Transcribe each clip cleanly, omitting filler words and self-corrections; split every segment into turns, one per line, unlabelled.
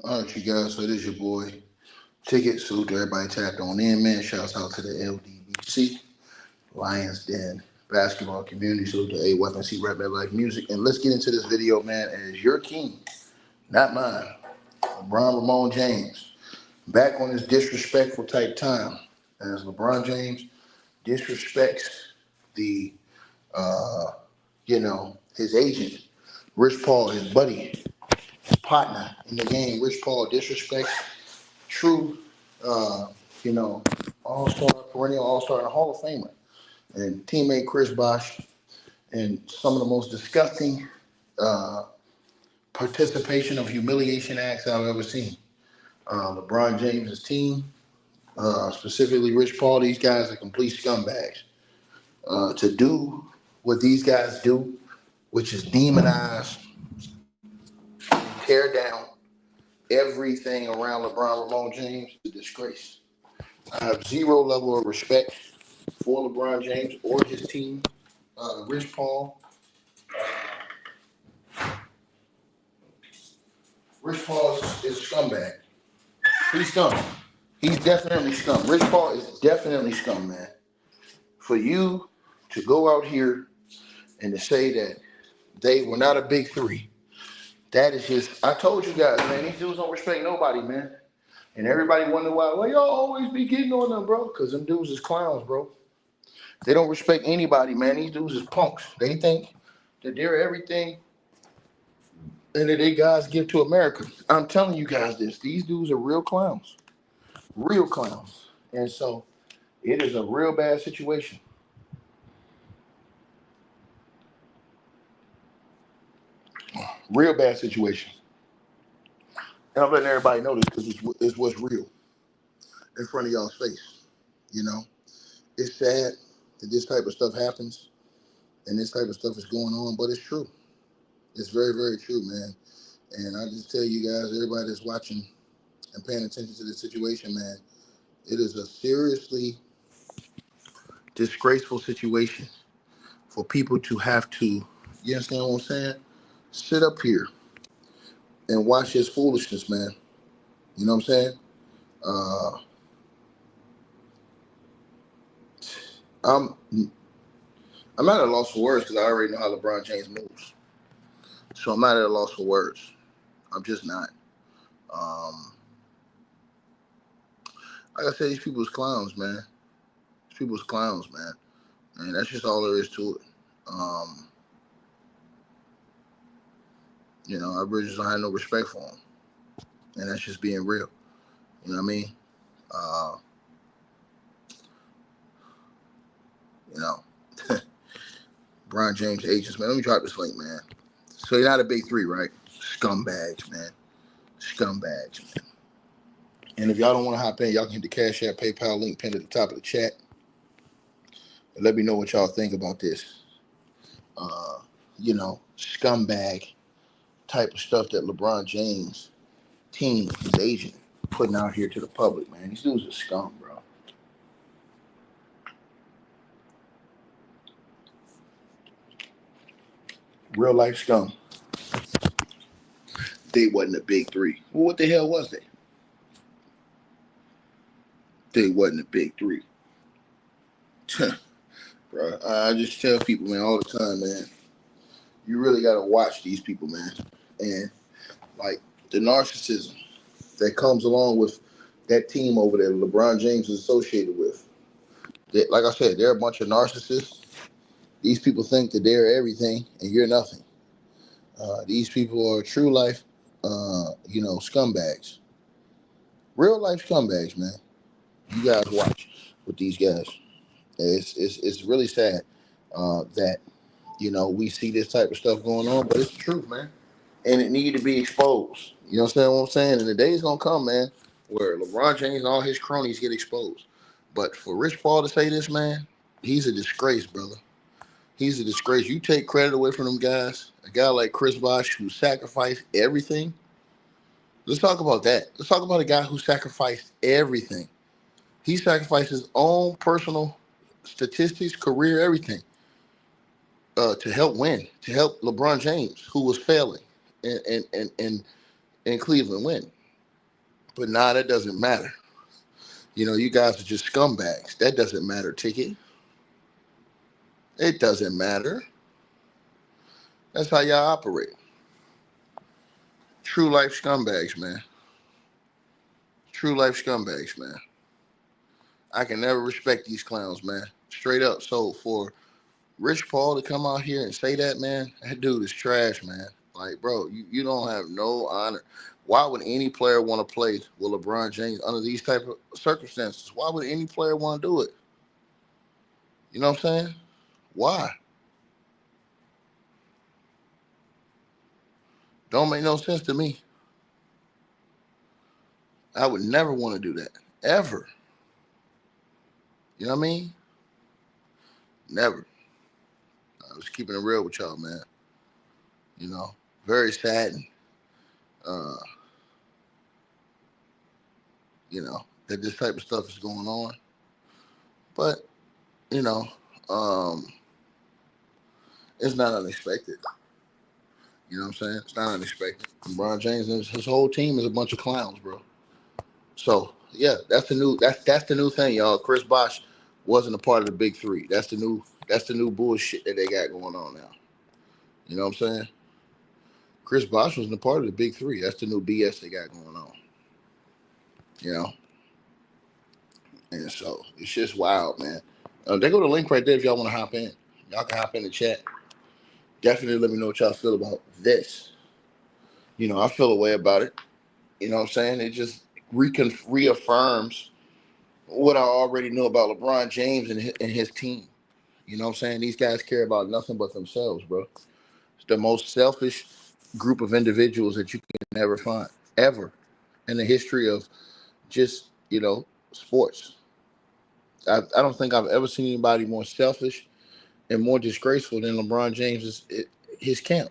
All right, you guys. So it is your boy Ticket. Salute to everybody tapped on in, man. Shouts out to the LDBC Lions Den basketball community. Salute to A Weapon C Rap That Life Music. And let's get into this video, man. As your king, not mine, LeBron Ramon James, back on his disrespectful type time as LeBron James disrespects the his agent, Rich Paul, his buddy, his partner in the game. Rich Paul disrespects true, uh, you know, all-star, perennial all-star, and Hall of Famer, and teammate Chris Bosh, and some of the most disgusting uh, participation of humiliation acts I've ever seen. LeBron James' team, specifically Rich Paul, these guys are complete scumbags. To do what these guys do, which is demonize, tear down everything around LeBron Ramon James, is a disgrace. I have zero level of respect for LeBron James or his team. Rich Paul. Rich Paul is a scumbag. He's scum. He's definitely scum. Rich Paul is definitely scum, man. For you to go out here and to say that they were not a big three, that is just, I told you guys, man, these dudes don't respect nobody, man. And everybody wonder why, well, y'all always be getting on them, bro. Because them dudes is clowns, bro. They don't respect anybody, man. These dudes is punks. They think that they're everything and that they guys give to America. I'm telling you guys this. These dudes are real clowns. Real clowns. And so it is a real bad situation. Real bad situation. And I'm letting everybody know this because it's what's real in front of y'all's face. You know, it's sad that this type of stuff happens and this type of stuff is going on, but it's true. It's very, very true, man. And I just tell you guys, everybody that's watching and paying attention to this situation, man, it is a seriously disgraceful situation for people to have to, you understand what I'm saying? Sit up here and watch his foolishness, man. You know what I'm saying? Uh, I'm I'm not at a loss for words because I already know how LeBron James moves. So I'm not at a loss for words. I'm just not. Um, like I said, these people's clowns, man. These people's clowns, man. And that's just all there is to it. Um, I really just don't have no respect for them. And that's just being real. You know what I mean? Uh, you know, Brian James agents, man. Let me drop this link, man. So you're not a big three, right? Scumbags, man. Scumbags, man. And if y'all don't want to hop in, y'all can hit the Cash App PayPal link pinned at the top of the chat. And let me know what y'all think about this. Scumbag type of stuff that LeBron James team, his agent, putting out here to the public, man. These dudes are scum, bro. Real life scum. They wasn't a big three. Well, what the hell was they? They wasn't a big three. Bro, I just tell people, man, all the time, man, you really got to watch these people, man. And, like, the narcissism that comes along with that team over there, LeBron James is associated with. Like I said, they're a bunch of narcissists. These people think that they're everything and you're nothing. These people are true life, scumbags. Real life scumbags, man. You guys watch with these guys. It's really sad that we see this type of stuff going on, but it's the truth, man, and it need to be exposed. You understand what I'm saying? And the day's gonna come, man, where LeBron James and all his cronies get exposed. But for Rich Paul to say this, man, he's a disgrace, brother. He's a disgrace. You take credit away from them guys. A guy like Chris Bosh who sacrificed everything. Let's talk about that. Let's talk about a guy who sacrificed everything. He sacrificed his own personal statistics, career, everything, to help win, to help LeBron James, who was failing, and Cleveland win. But nah, that doesn't matter. You guys are just scumbags. That doesn't matter, Ticket. It doesn't matter. That's how y'all operate. True life scumbags, man. True life scumbags, man. I can never respect these clowns, man. Straight up. So for Rich Paul to come out here and say that, man, that dude is trash, man. Like, bro, you don't have no honor. Why would any player want to play with LeBron James under these type of circumstances? Why would any player want to do it? You know what I'm saying? Why? Don't make no sense to me. I would never want to do that. Ever. You know what I mean? Never. I was keeping it real with y'all, man. Very saddened. Uh, that this type of stuff is going on. But, you know, um, it's not unexpected. You know what I'm saying? It's not unexpected. LeBron James and his whole team is a bunch of clowns, bro. So yeah, that's the new thing, y'all. Chris Bosh wasn't a part of the big three. That's the new bullshit that they got going on now. You know what I'm saying? Chris Bosh wasn't a part of the big three. That's the new BS they got going on. And so it's just wild, man. They go to the link right there if y'all want to hop in. Y'all can hop in the chat. Definitely let me know what y'all feel about this. I feel a way about it. You know what I'm saying? It just reaffirms what I already know about LeBron James and his team. You know what I'm saying? These guys care about nothing but themselves, bro. It's the most selfish group of individuals that you can ever find, ever, in the history of just, sports. I don't think I've ever seen anybody more selfish and more disgraceful than LeBron James' his camp.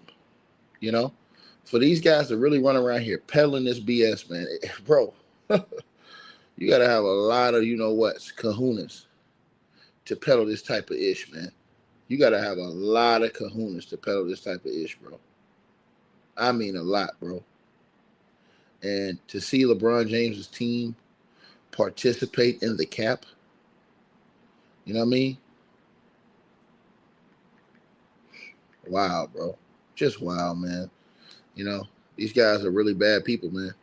For these guys to really run around here peddling this BS, man, bro, you got to have a lot of, kahunas to peddle this type of ish, man. You got to have a lot of kahunas to peddle this type of ish, bro. I mean a lot, bro. And to see LeBron James's team participate in the cap, you know what I mean? Wow, bro. Just wow, man. These guys are really bad people, man.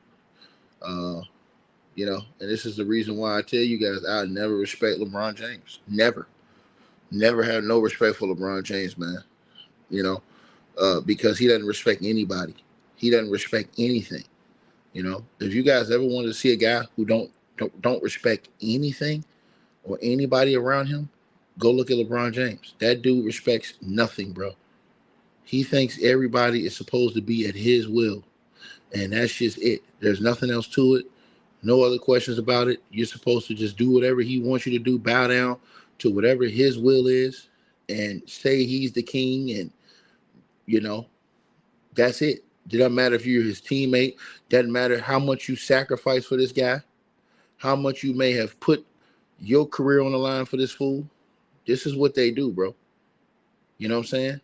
And this is the reason why I tell you guys I never respect LeBron James. Never. Never had no respect for LeBron James, man. Because he doesn't respect anybody. He doesn't respect anything. If you guys ever wanted to see a guy who don't respect anything or anybody around him, go look at LeBron James. That dude respects nothing, bro. He thinks everybody is supposed to be at his will, and that's just it. There's nothing else to it. No other questions about it. You're supposed to just do whatever he wants you to do, bow down to whatever his will is, and say he's the king, and that's it. It doesn't matter if you're his teammate. Doesn't matter how much you sacrifice for this guy, how much you may have put your career on the line for this fool. This is what they do, bro. You know what I'm saying?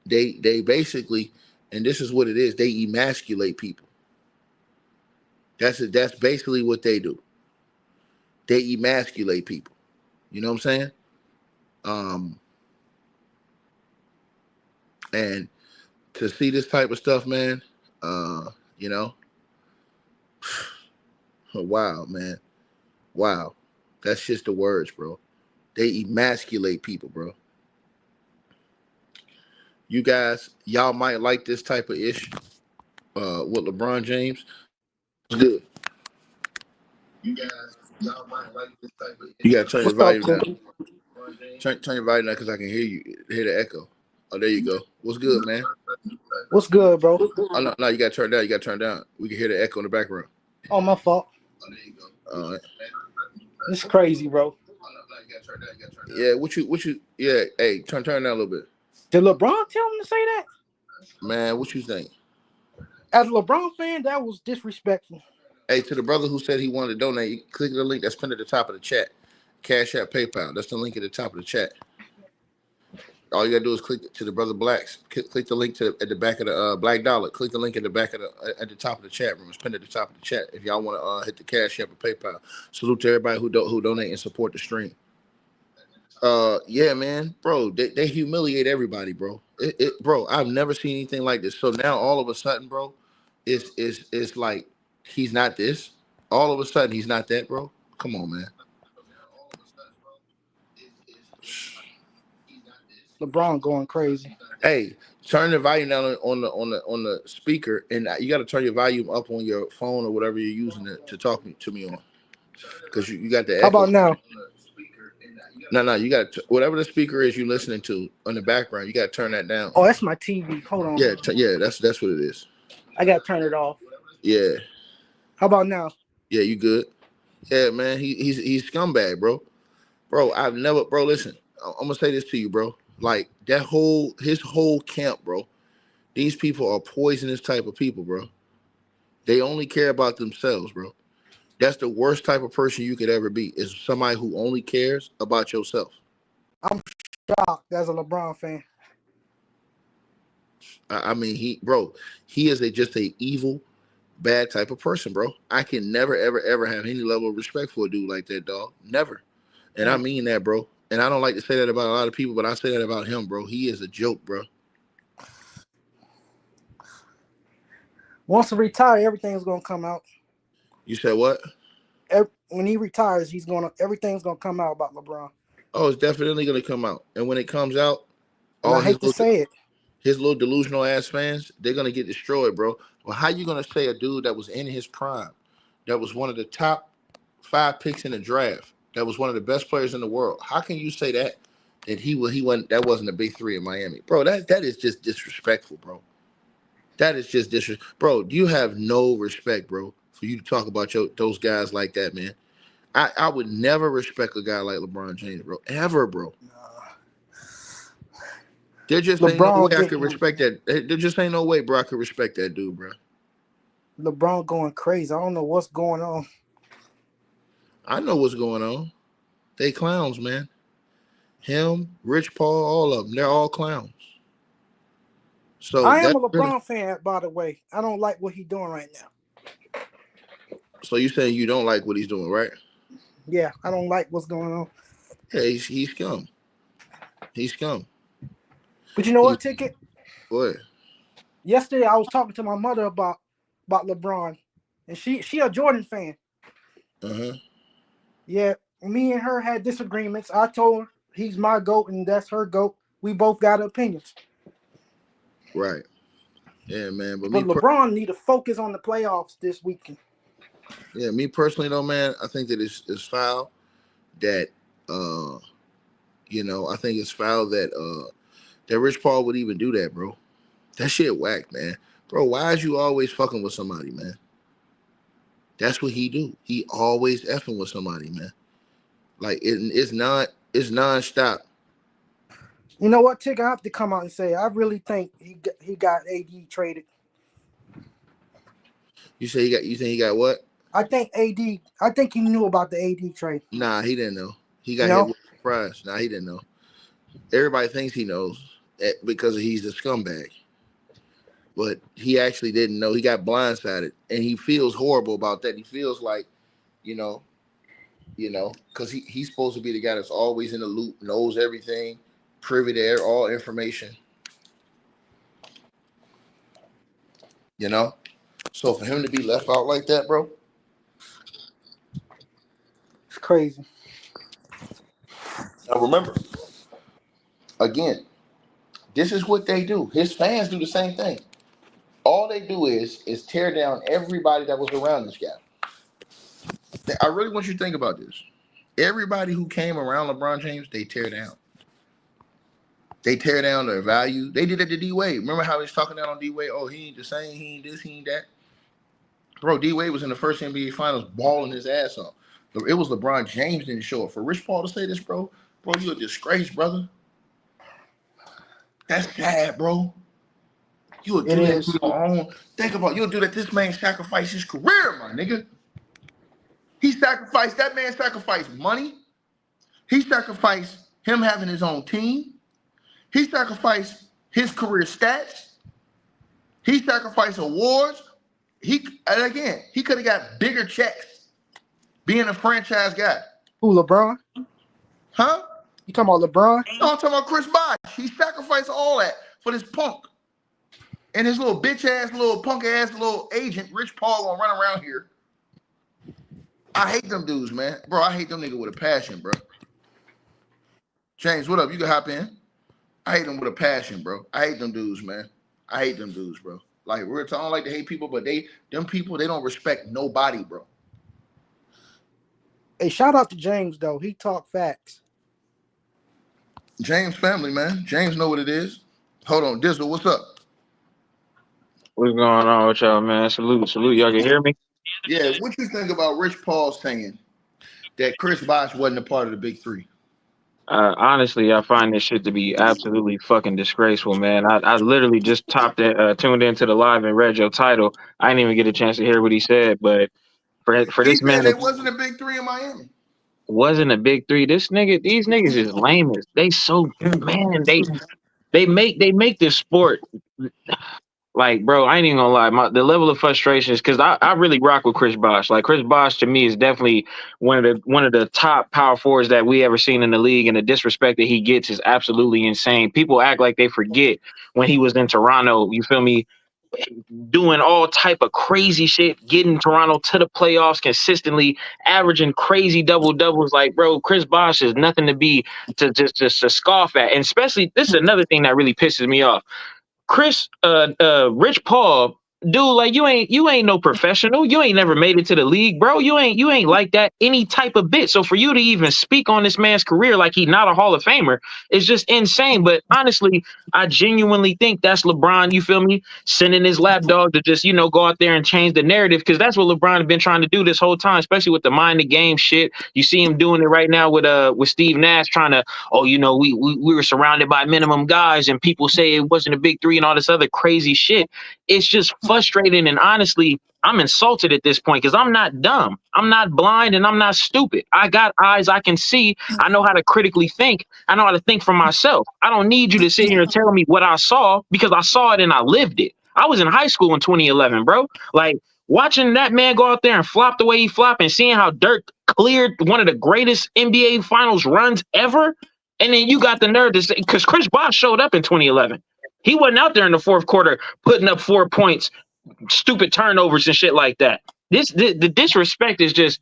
They basically, and this is what it is, they emasculate people. That's basically what they do. They emasculate people. You know what I'm saying? And to see this type of stuff, man, wow, man. Wow. That's just the words, bro. They emasculate people, bro. You guys, y'all might like this type of ish with LeBron James. It's good. You guys, y'all might like this type of ish. You gotta turn your volume down. Turn your volume down because I can hear the echo. Oh, there you go. What's good, man?
What's good, bro?
Oh, no, you gotta turn down. You gotta turn down. We can hear the echo in the background.
Oh, my fault.
Oh, there you go. All right.
It's crazy, bro.
Yeah, what you? Yeah, hey, turn down a little bit.
Did LeBron tell him to say that?
Man, what you think?
As a LeBron fan, that was disrespectful.
Hey, to the brother who said he wanted to donate, click the link that's pinned at the top of the chat. Cash App, PayPal. That's the link at the top of the chat. All you gotta do is click to the brother blacks. Click the link at the back of the black dollar. Click the link at the back of the at the top of the chat room. It's pinned at the top of the chat. If y'all want to hit the Cash App or PayPal. Salute to everybody who donate and support the stream. Yeah, man, bro, they humiliate everybody, bro. Bro, I've never seen anything like this. So now all of a sudden, bro, it's like he's not this. All of a sudden he's not that, bro. Come on, man.
LeBron going crazy.
Hey, turn the volume down on the speaker, and you got to turn your volume up on your phone or whatever you're using to talk to me on, because you got the
How
echo.
about now?
No, you got whatever the speaker is you listening to on the background. You got to turn that down.
Oh, that's my TV. Hold on.
Yeah, that's what it is.
I got to turn it off.
Yeah,
How about now?
yeah, you good? Yeah, man, he's scumbag, bro. Bro, I've never, bro. Listen, I'm gonna say this to you, bro. Like his whole camp, bro. These people are poisonous type of people, bro. They only care about themselves, bro. That's the worst type of person you could ever be. Is somebody who only cares about yourself.
I'm shocked as a LeBron fan.
I mean, he is just a evil, bad type of person, bro. I can never, ever, ever have any level of respect for a dude like that, dog. Never. And I mean that, bro. And I don't like to say that about a lot of people, but I say that about him, bro. He is a joke, bro.
Once he retires, everything's gonna come out.
You said what?
When he retires, everything's gonna come out about LeBron.
Oh, it's definitely gonna come out. And when it comes out,
And
all
I hate to say it.
his little delusional ass fans, they're gonna get destroyed, bro. Well, how you gonna say a dude that was in his prime, that was one of the top 5 picks in the draft, that was one of the best players in the world? How can you say that he wasn't a big 3 in Miami, bro? That is just disrespectful, bro. That is just disrespectful, bro. You have no respect, bro, for you to talk about those guys like that, man. I would never respect a guy like LeBron James, bro, ever, bro. There just ain't no way I could respect that. There just ain't no way, bro, I could respect that dude, bro.
LeBron going crazy. I don't know what's going on.
I know what's going on. They clowns, man. Him, Rich Paul, all of them. They're all clowns. So
I am a LeBron fan, by the way. I don't like what he's doing right now.
So you saying you don't like what he's doing, right?
Yeah, I don't like what's going on.
Yeah, he's scum. He's scum.
But you know what, Ticket?
What?
Yesterday I was talking to my mother about LeBron, and she a Jordan fan. Yeah, me and her had disagreements. I told her he's my GOAT and that's her GOAT. We both got opinions.
Right. Yeah, man.
But LeBron need to focus on the playoffs this weekend.
Yeah, me personally though, man, I think that it's foul that I think it's foul that that Rich Paul would even do that, bro. That shit whack, man. Bro, why is you always fucking with somebody, man? That's what he do. He always effing with somebody, man. Like it's non-stop.
You know what, Tick? I have to come out and say I really think he got AD traded.
You think he got what?
I think he knew about the AD trade.
Nah, he didn't know. He got hit with a surprise. Nah, he didn't know. Everybody thinks he knows because he's a scumbag. But he actually didn't know. He got blindsided. And he feels horrible about that. He feels like, because he's supposed to be the guy that's always in the loop, knows everything, privy to all information. So for him to be left out like that, bro,
it's crazy.
Now remember, again, this is what they do. His fans do the same thing. All they do is tear down everybody that was around this guy. I really want you to think about this. Everybody who came around LeBron James, they tear down. They tear down their value. They did it to D Wade. Remember how he was talking down on D Wade? Oh, he ain't the same. He ain't this. He ain't that. Bro, D Wade was in the first NBA Finals balling his ass off. It was LeBron James didn't show up. For Rich Paul to say this, bro, you a disgrace, brother. That's sad, bro. You would do that to your own. Think about you'll do that. This man sacrificed his career, my nigga. That man sacrificed money. He sacrificed him having his own team. He sacrificed his career stats. He sacrificed awards. And again, he could have got bigger checks being a franchise guy.
Who, LeBron?
Huh?
You talking about LeBron?
No, I'm talking about Chris Bosh. He sacrificed all that for this punk. And his little bitch ass, little punk ass, little agent, Rich Paul, gonna run around here. I hate them dudes, man. Bro, I hate them niggas with a passion, bro. James, what up? You can hop in. I hate them with a passion, bro. I hate them dudes, man. I hate them dudes, bro. Like, real talk, I don't like to hate people, but them people, they don't respect nobody, bro.
Hey, shout out to James, though. He talk facts.
James family, man. James know what it is. Hold on, Dizzle, what's up?
What's going on with y'all, man? Salute. Y'all can hear me?
Yeah, what you think about Rich Paul saying that Chris Bosh wasn't a part of the big three?
Honestly, I find this shit to be absolutely fucking disgraceful, man. I literally just tuned into the live and read your title. I didn't even get a chance to hear what he said, but for
He
this man,
said it wasn't a big three in Miami.
Wasn't a big three. These niggas is lame as they so man. They make this sport. Like, bro, I ain't even gonna lie. The level of frustration is because I really rock with Chris Bosh. Like, Chris Bosh to me is definitely one of the top power forwards that we ever seen in the league, and the disrespect that he gets is absolutely insane. People act like they forget when he was in Toronto. You feel me? Doing all type of crazy shit, getting Toronto to the playoffs consistently, averaging crazy double doubles. Like, bro, Chris Bosh is nothing to just scoff at. And especially, this is another thing that really pisses me off. Rich Paul, dude, like you ain't no professional. You ain't never made it to the league, bro. You ain't like that any type of bit. So for you to even speak on this man's career like he's not a Hall of Famer is just insane. But honestly, I genuinely think that's LeBron, you feel me, sending his lapdog to just, go out there and change the narrative, because that's what LeBron has been trying to do this whole time, especially with the mind the game shit. You see him doing it right now with Steve Nash trying to, we were surrounded by minimum guys and people say it wasn't a big three and all this other crazy shit. It's just frustrating, and honestly, I'm insulted at this point because I'm not dumb. I'm not blind, and I'm not stupid. I got eyes. I can see. I know how to critically think. I know how to think for myself. I don't need you to sit here and tell me what I saw, because I saw it and I lived it. I was in high school in 2011, bro. Like, watching that man go out there and flop the way he flopped and seeing how Dirk cleared one of the greatest NBA Finals runs ever. And then you got the nerve to say, because Chris Bosh showed up in 2011. He wasn't out there in the fourth quarter putting up 4 points, stupid turnovers and shit like that. The disrespect is just,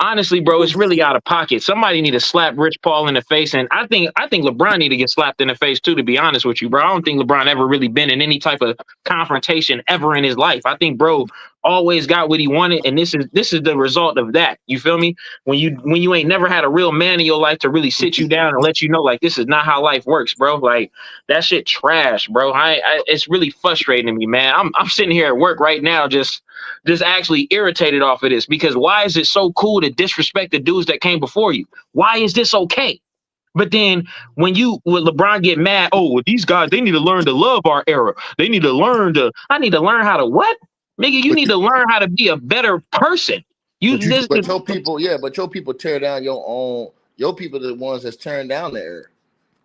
honestly, bro, it's really out of pocket. Somebody need to slap Rich Paul in the face, and I think LeBron need to get slapped in the face too, to be honest with you, bro. I don't think LeBron ever really been in any type of confrontation ever in his life. I think bro always got what he wanted, and this is the result of that. You feel me? When you ain't never had a real man in your life to really sit you down and let you know, like, this is not how life works, bro. Like, that shit trash, bro. It's really frustrating me, man. I'm sitting here at work right now just actually irritated off of this, because why is it so cool to disrespect the dudes that came before you? Why is this okay? But then when LeBron get mad, these guys, they need to learn to love our era. I need to learn how to what? Nigga, you need to learn how to be a better person. Your
people tear down your people are the ones that's tearing down the era.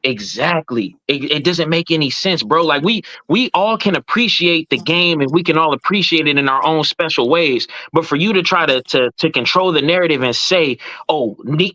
Exactly. It doesn't make any sense, bro. Like, we all can appreciate the game, and we can all appreciate it in our own special ways. But for you to try to control the narrative and say,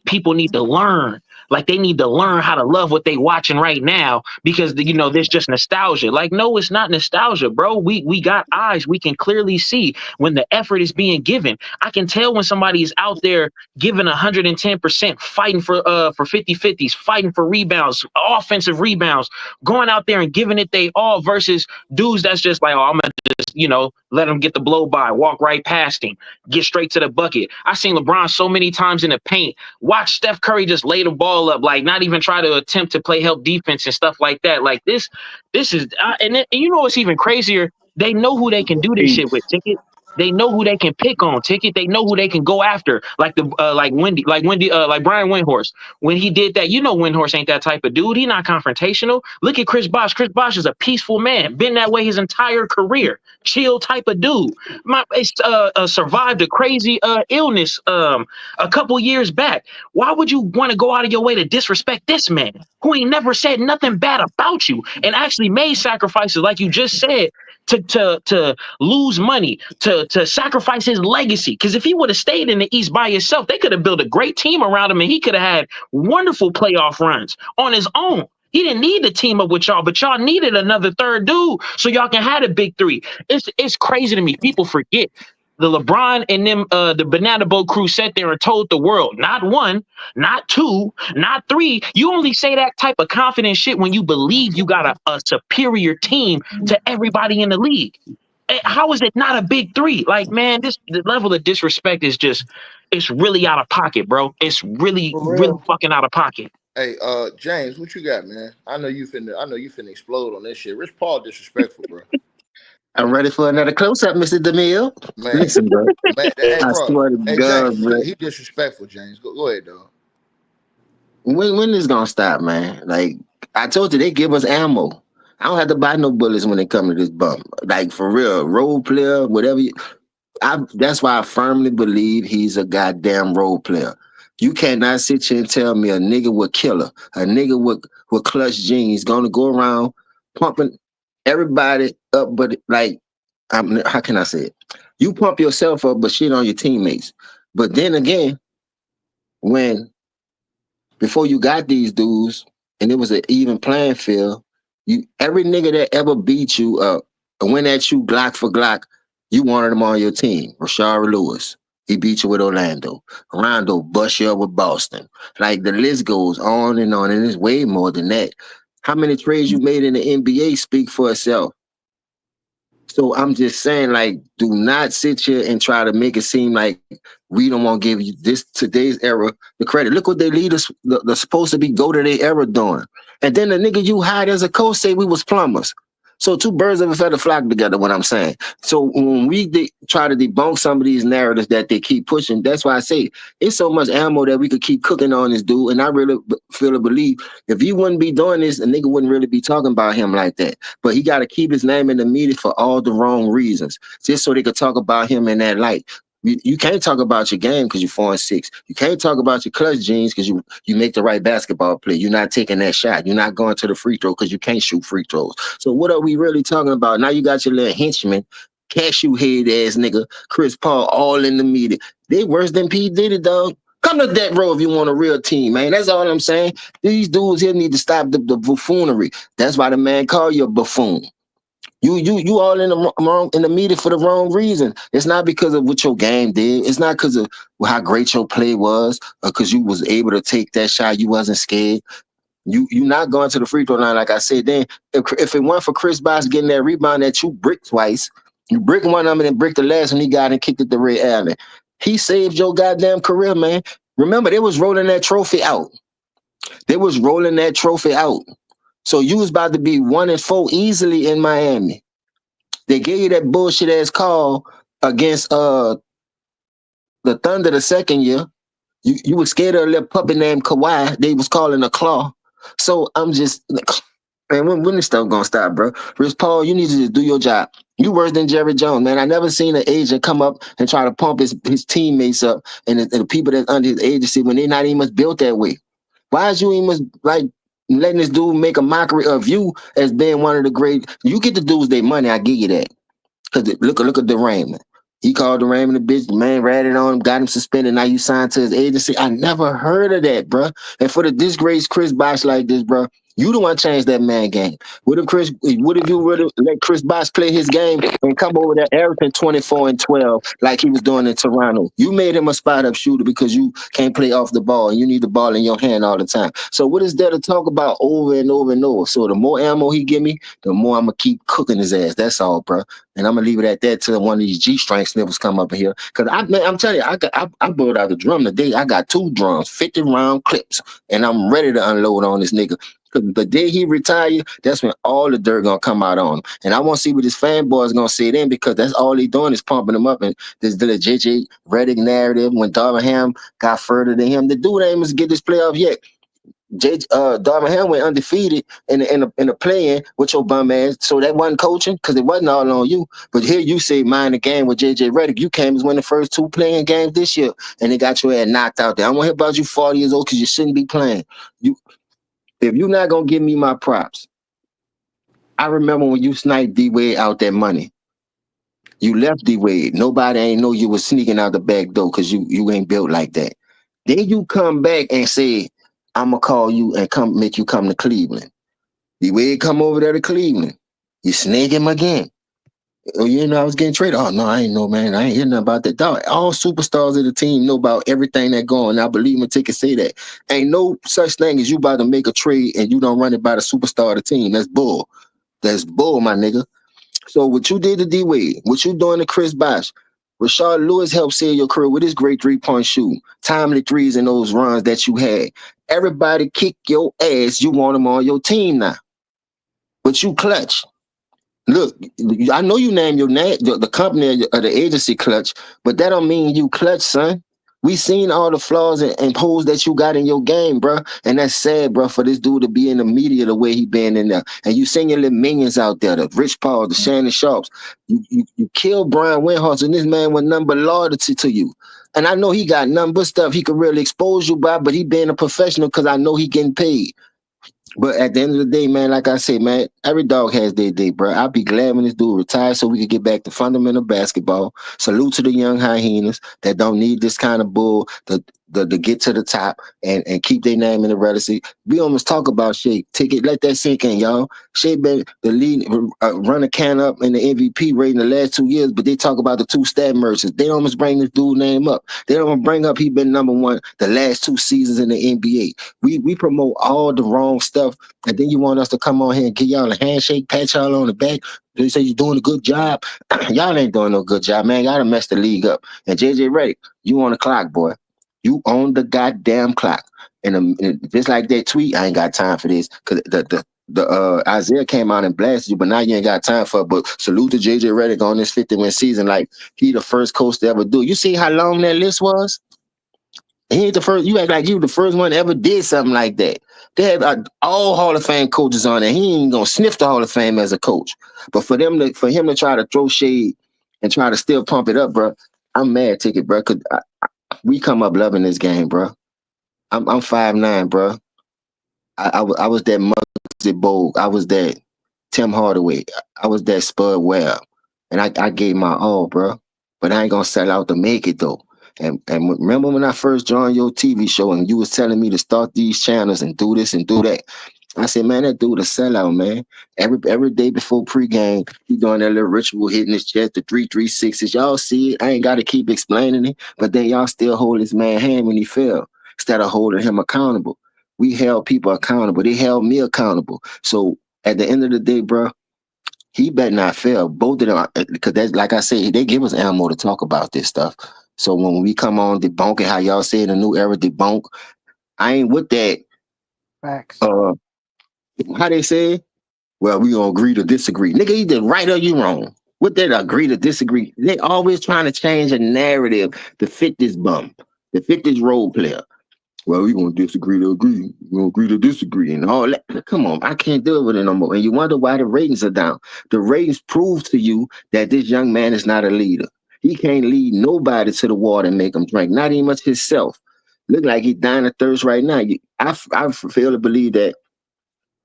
people need to learn, like they need to learn how to love what they watching right now because there's just nostalgia. Like, no, it's not nostalgia, bro. We got eyes. We can clearly see when the effort is being given. I can tell when somebody is out there giving 110%, fighting for 50-50s, fighting for rebounds, offensive rebounds, going out there and giving it they all, versus dudes that's just like, I'm gonna just let them get the blow by, walk right past him, get straight to the bucket. I've seen LeBron so many times in the paint, watch Steph Curry just lay the ball up, like not even try to attempt to play help defense and stuff like that. Like, this is and you know what's even crazier? They know who they can do this shit with, Ticket. They know who they can pick on, Ticket. They know who they can go after. Like Brian Windhorst. When he did that, you know Windhorst ain't that type of dude. He not confrontational. Look at Chris Bosh. Chris Bosh is a peaceful man. Been that way his entire career. Chill type of dude. Survived a crazy illness a couple years back. Why would you want to go out of your way to disrespect this man who ain't never said nothing bad about you and actually made sacrifices, like you just said, to lose money, to sacrifice his legacy? Because if he would have stayed in the East by himself, they could have built a great team around him and he could have had wonderful playoff runs on his own. He didn't need to team up with y'all, but y'all needed another third dude so y'all can have a big three. It's crazy to me. People forget the LeBron and them, the Banana Boat crew sat there and told the world, not one, not two, not three. You only say that type of confident shit when you believe you got a superior team to everybody in the league. How is it not a big three? Like, man, the level of disrespect is just, it's really out of pocket, bro. It's really,
For
really
real.
fucking out of pocket.
Hey, James, what you got, man? I know you finna explode on this shit. Rich Paul disrespectful, bro.
I'm ready for another close up, Mr. DeMille.
Man,
Listen, bro.
man. Hey,
I
bro.
swear to
Hey,
God,
James,
bro.
he disrespectful, James. Go ahead, dog.
When this gonna stop, man? Like I told you, they give us ammo. I don't have to buy no bullets when it comes to this bum. Like for real, role player, whatever. That's why I firmly believe he's a goddamn role player. You cannot sit here and tell me a nigga with killer, a nigga with clutch jeans, gonna go around pumping everybody up, but like, how can I say it? You pump yourself up, but shit on your teammates. But then again, when before you got these dudes, and it was an even playing field, every nigga that ever beat you up and went at you Glock for Glock, you wanted him on your team. Rashard Lewis, he beat you with Orlando. Rondo bust you up with Boston. Like the list goes on, and it's way more than that. How many trades you made in the NBA speak for itself. So I'm just saying, like, do not sit here and try to make it seem like we don't want to give you this today's era the credit. Look what they leaders they're supposed to be go to their era doing. And then the nigga you hired as a coach say we was plumbers. So two birds of a feather flock together, what I'm saying. So when we try to debunk some of these narratives that they keep pushing, that's why I say it's so much ammo that we could keep cooking on this dude. And I really feel to believe if he wouldn't be doing this, the nigga wouldn't really be talking about him like that. But he got to keep his name in the media for all the wrong reasons, just so they could talk about him in that light. You can't talk about your game because you're 4-6. You can't talk about your clutch jeans because you make the right basketball play. You're not taking that shot. You're not going to the free throw because you can't shoot free throws. So what are we really talking about? Now you got your little henchman, cashew head ass nigga, Chris Paul, all in the media. They worse than P. Diddy, dog. Come to that row if you want a real team, man. That's all I'm saying. These dudes here need to stop the buffoonery. That's why the man called you a buffoon. You all in the media for the wrong reason. It's not because of what your game did. It's not because of how great your play was, or because you was able to take that shot. You wasn't scared. You not going to the free throw line, like I said. Then if it weren't for Chris Bosh getting that rebound that you bricked twice, you brick one of them and then brick the last one he got and kicked it to Ray Allen. He saved your goddamn career, man. Remember, they was rolling that trophy out. They was rolling that trophy out. So you was about to be 1-4 easily in Miami. They gave you that bullshit ass call against the Thunder the second year. You was scared of a little puppy named Kawhi. They was calling a claw. So I'm just, man, when this stuff gonna stop, bro? Rich Paul, you need to just do your job. You worse than Jerry Jones, man. I never seen an agent come up and try to pump his teammates up and the people that's under his agency when they're not even much built that way. Why is you even like letting this dude make a mockery of you as being one of the great? You get the dudes their money, I give you that. Cause look at the Raymond. He called the Raymond a bitch. The man ratted on him, got him suspended. Now you signed to his agency. I never heard of that, bro. And for the disgraced Chris Bosh like this, bro, you the one change that man game. What if you would have let Chris Bosh play his game and come over there averaging 24 and 12 like he was doing in Toronto? You made him a spot up shooter because you can't play off the ball and you need the ball in your hand all the time. So what is there to talk about over and over and over? So the more ammo he give me, the more I'm gonna keep cooking his ass. That's all, bro. And I'm gonna leave it at that till one of these G-string sniffers come up in here. Cause I'm telling you, I brought out the drum today. I got 2 drums, 50 round clips, and I'm ready to unload on this nigga. Because the day he retire, that's when all the dirt gonna come out on him. And I want to see what his fanboys gonna say then, because that's all he doing is pumping him up. And this the JJ Redick narrative when Darvin Ham got further than him. The dude ain't even get this playoff yet. Darvin Ham went undefeated in a play-in with your bum ass. So that wasn't coaching because it wasn't all on you. But here you say mind the game with JJ Redick. You came as one of the first 2 playing games this year, and they got your ass knocked out there. I want to hear about you 40 years old because you shouldn't be playing. If you're not gonna give me my props, I remember when you sniped D Wade out that money. You left D Wade. Nobody ain't know you was sneaking out the back door because you ain't built like that. Then you come back and say, I'ma call you and come make you come to Cleveland. D Wade come over there to Cleveland. You snake him again. Oh, you know I was getting traded. Oh no, I ain't know, man. I ain't hear nothing about that. Dog, all superstars of the team know about everything that going. I believe my ticket say that. Ain't no such thing as you about to make a trade and you don't run it by the superstar of the team. That's bull. That's bull, my nigga. So what you did to D Wade, what you doing to Chris Bosh, Rashard Lewis helped save your career with his great 3-point shoot, timely threes in those runs that you had. Everybody kick your ass. You want them on your team now, but you clutch. Look, I know you name your name, the company or the agency Clutch, but that don't mean you clutch, son. We seen all the flaws and holes that you got in your game, bro. And that's sad, bro, for this dude to be in the media the way he been in there. And you seen your little minions out there, the Rich Paul, the Shannon Sharps. You killed Brian Windhorst, and this man was nothing but loyalty to you. And I know he got nothing but stuff he could really expose you by, but he being a professional because I know he getting paid. But at the end of the day, man, like I say, man, every dog has their day, bro. I'll be glad when this dude retires so we can get back to fundamental basketball. Salute to the young hyenas that don't need this kind of bull to get to the top and keep their name in the relevancy. We almost talk about Shea. Let that sink in, y'all. Shea been the lead runner can up in the MVP rating the last 2 years, but they talk about the 2 stat merchants. They almost bring this dude name up. They don't bring up he been #1 the last 2 seasons in the NBA. We promote all the wrong stuff, and then you want us to come on here and give y'all a handshake, pat y'all on the back. They say you're doing a good job. Y'all ain't doing no good job, man. Y'all done messed the league up. And JJ Redick, you on the clock, boy. You own the goddamn clock. And just like that tweet, I ain't got time for this because the Isaiah came out and blasted you, but now you ain't got time for it. But salute to JJ Redick on this 50-win season, like he the first coach to ever do it. You see how long that list was? He ain't the first. You act like you the first one that ever did something like that. They have all Hall of Fame coaches on there. He ain't gonna sniff the Hall of Fame as a coach. But for him to try to throw shade and try to still pump it up, bro, I'm mad, Ticket, bro. Cause we come up loving this game, bro. I'm 5'9", bro. I was that Muggsy Bogue. I was that Tim Hardaway. I was that Spud Webb, and I gave my all, bro. But I ain't gonna sell out to make it though. And remember when I first joined your TV show and you was telling me to start these channels and do this and do that. I said, man, that dude a sellout, man. Every day before pregame, he doing that little ritual, hitting his chest, the 3-3-6s. Y'all see it. I ain't got to keep explaining it, but then y'all still hold this man hand when he fell instead of holding him accountable. We held people accountable. They held me accountable. So at the end of the day, bro, he better not fail. Both of them, because that's like I said, they give us ammo to talk about this stuff. So when we come on debunking how y'all say in the new era debunk, I ain't with that.
Facts.
How they say? Well, we gonna agree to disagree. Nigga, either right or you wrong. What that agree to disagree? They always trying to change a narrative to fit this bum, to fit this role player. Well, we gonna disagree to agree. We gonna agree to disagree and all that. Come on, I can't deal with it no more. And you wonder why the ratings are down. The ratings prove to you that this young man is not a leader. He can't lead nobody to the water and make them drink, not even much himself. Look like he's dying of thirst right now. I feel to believe that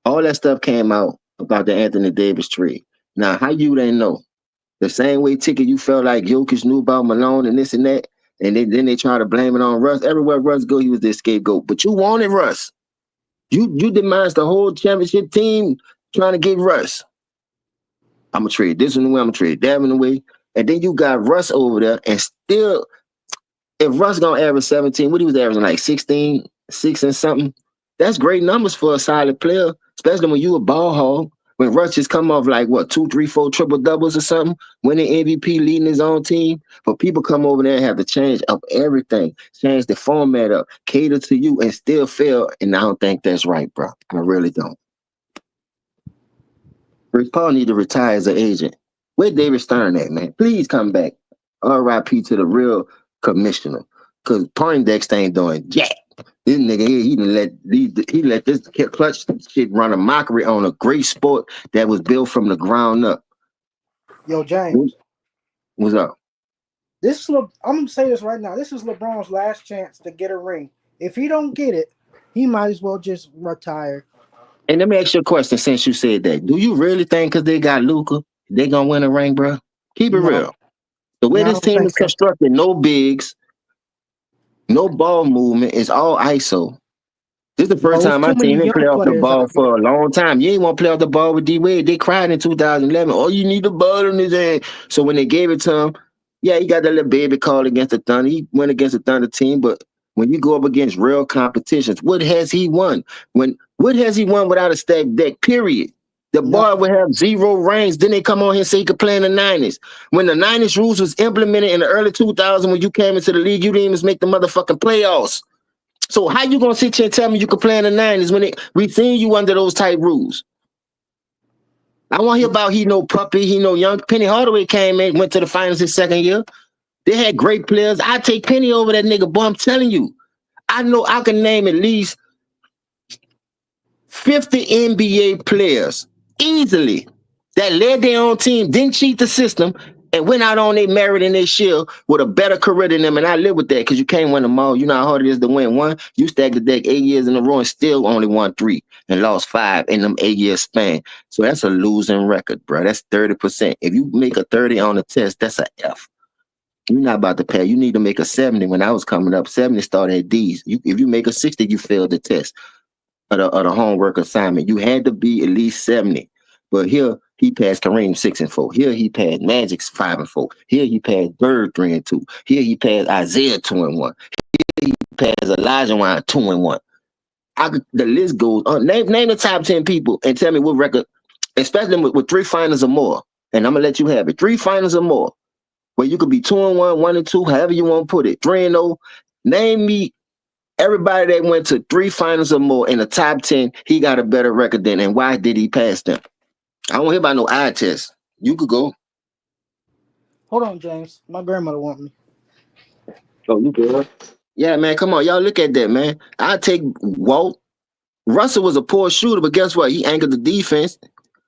all that stuff came out about the Anthony Davis trade. Now, how you didn't know? The same way, Ticket, you felt like Jokic knew about Malone and this and that, and then they try to blame it on Russ. Everywhere Russ go, he was the scapegoat. But you wanted Russ. You demised the whole championship team trying to get Russ. I'm going to trade this one away. I'm going to trade that one away. And then you got Russ over there, and still, if Russ going to average 17, what he was averaging, like 16, 6 and something, that's great numbers for a solid player, especially when you a ball hog. When Russ just come off like what 2, 3, 4 triple doubles or something, winning MVP, leading his own team. But people come over there and have to change up everything, change the format up, cater to you, and still fail. And I don't think that's right, bro. I really don't. Rich Paul need to retire as an agent. Where David Stern at, man? Please come back. R.I.P. to the real commissioner. Cause Poindexter ain't doing jack. This nigga here, he let this clutch shit run a mockery on a great sport that was built from the ground up.
Yo, James.
What's up?
I'm gonna say this right now. This is LeBron's last chance to get a ring. If he don't get it, he might as well just retire.
And let me ask you a question since you said that. Do you really think because they got Luka, they gonna win a ring, bro? Keep it
No,
real. The way
no, I
this
don't
team
think
is
so.
constructed, no bigs, no ball movement, it's all ISO. This is the first
No, it's
time
too
I
many
seen him
young
play off the
players
ball
out there.
for a long time. You ain't want to play off the ball with D Wade. They cried in 2011. Oh, you need the ball in his hand. So when they gave it to him, yeah, he got that little baby call against the Thunder. He went against the Thunder team, but when you go up against real competitions, what has he won? What has he won without a stacked deck? Period. The boy
Nothing.
would have 0 rings. Then they come on here and say he could play in the 90s. When the 90s rules was implemented in the early 2000s, when you came into the league, you didn't even make the motherfucking playoffs. So how you gonna sit here and tell me you can play in the 90s when we seen you under those type rules? I want to hear about he no puppy, he no young. Penny Hardaway came in, went to the finals his second year. They had great players. I take Penny over that nigga, boy. I'm telling you. I know I can name at least 50 NBA players easily that led their own team, didn't cheat the system, and went out on their merit and their shield with a better career than them. And I live with that because you can't win them all. You know how hard it is to win one. You stack the deck 8 years in a row and still only won 3 and lost 5 in them 8 year span. So that's a losing record, bro. That's 30%. If you make a 30 on the test, that's a F. You're not about to pay. You need to make a 70. When I was coming up, 70 started at D's. If you make a 60, you failed the test of the homework assignment. You had to be at least 70. But here he passed Kareem 6-4. Here he passed Magic's 5-4. Here he passed Bird 3-2. Here he passed Isaiah 2-1. He passed Elijah Wine 2-1. The list goes on. Name the top 10 people and tell me what record, especially with 3 finals or more. And I'm gonna let you have it. 3 finals or more, where you could be 2-1, 1-2, however you want to put it. 3-0. Name me everybody that went to 3 finals or more in the top 10, he got a better record than, and why did he pass them? I don't hear about no eye test. You could go.
Hold on, James. My grandmother want me.
Oh, you good? Yeah, man, come on. Y'all look at that, man. I take Walt. Russell was a poor shooter, but guess what? He anchored the defense.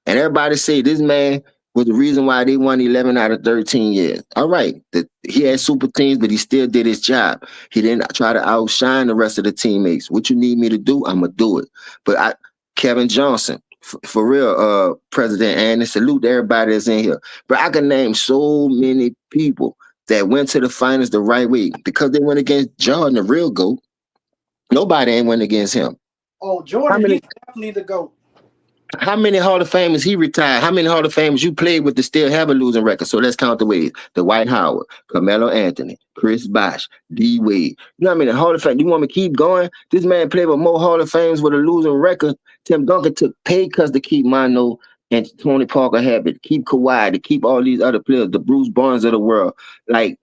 And everybody say this man was the reason why they won 11 out of 13 years. All right. He had super teams, but he still did his job. He didn't try to outshine the rest of the teammates. What you need me to do, I'm going to do it. But Kevin Johnson, for real, President Andy, salute to everybody that's in here. But I can name so many people that went to the finals the right way because they went against Jordan, the real GOAT. Nobody ain't went against him.
Oh,
How
Jordan,
many
he's definitely the GOAT.
How many Hall of Famers he retired? How many Hall of Famers you played with to still have a losing record? So let's count the ways. The Dwight Howard, Carmelo Anthony, Chris Bosh, D Wade. You know what I mean? The Hall of Fame. You want me to keep going? This man played with more Hall of Famers with a losing record. Tim Duncan took pay cuts to keep Mano and Tony Parker happy, to keep Kawhi, to keep all these other players, the Bruce Barnes of the world, like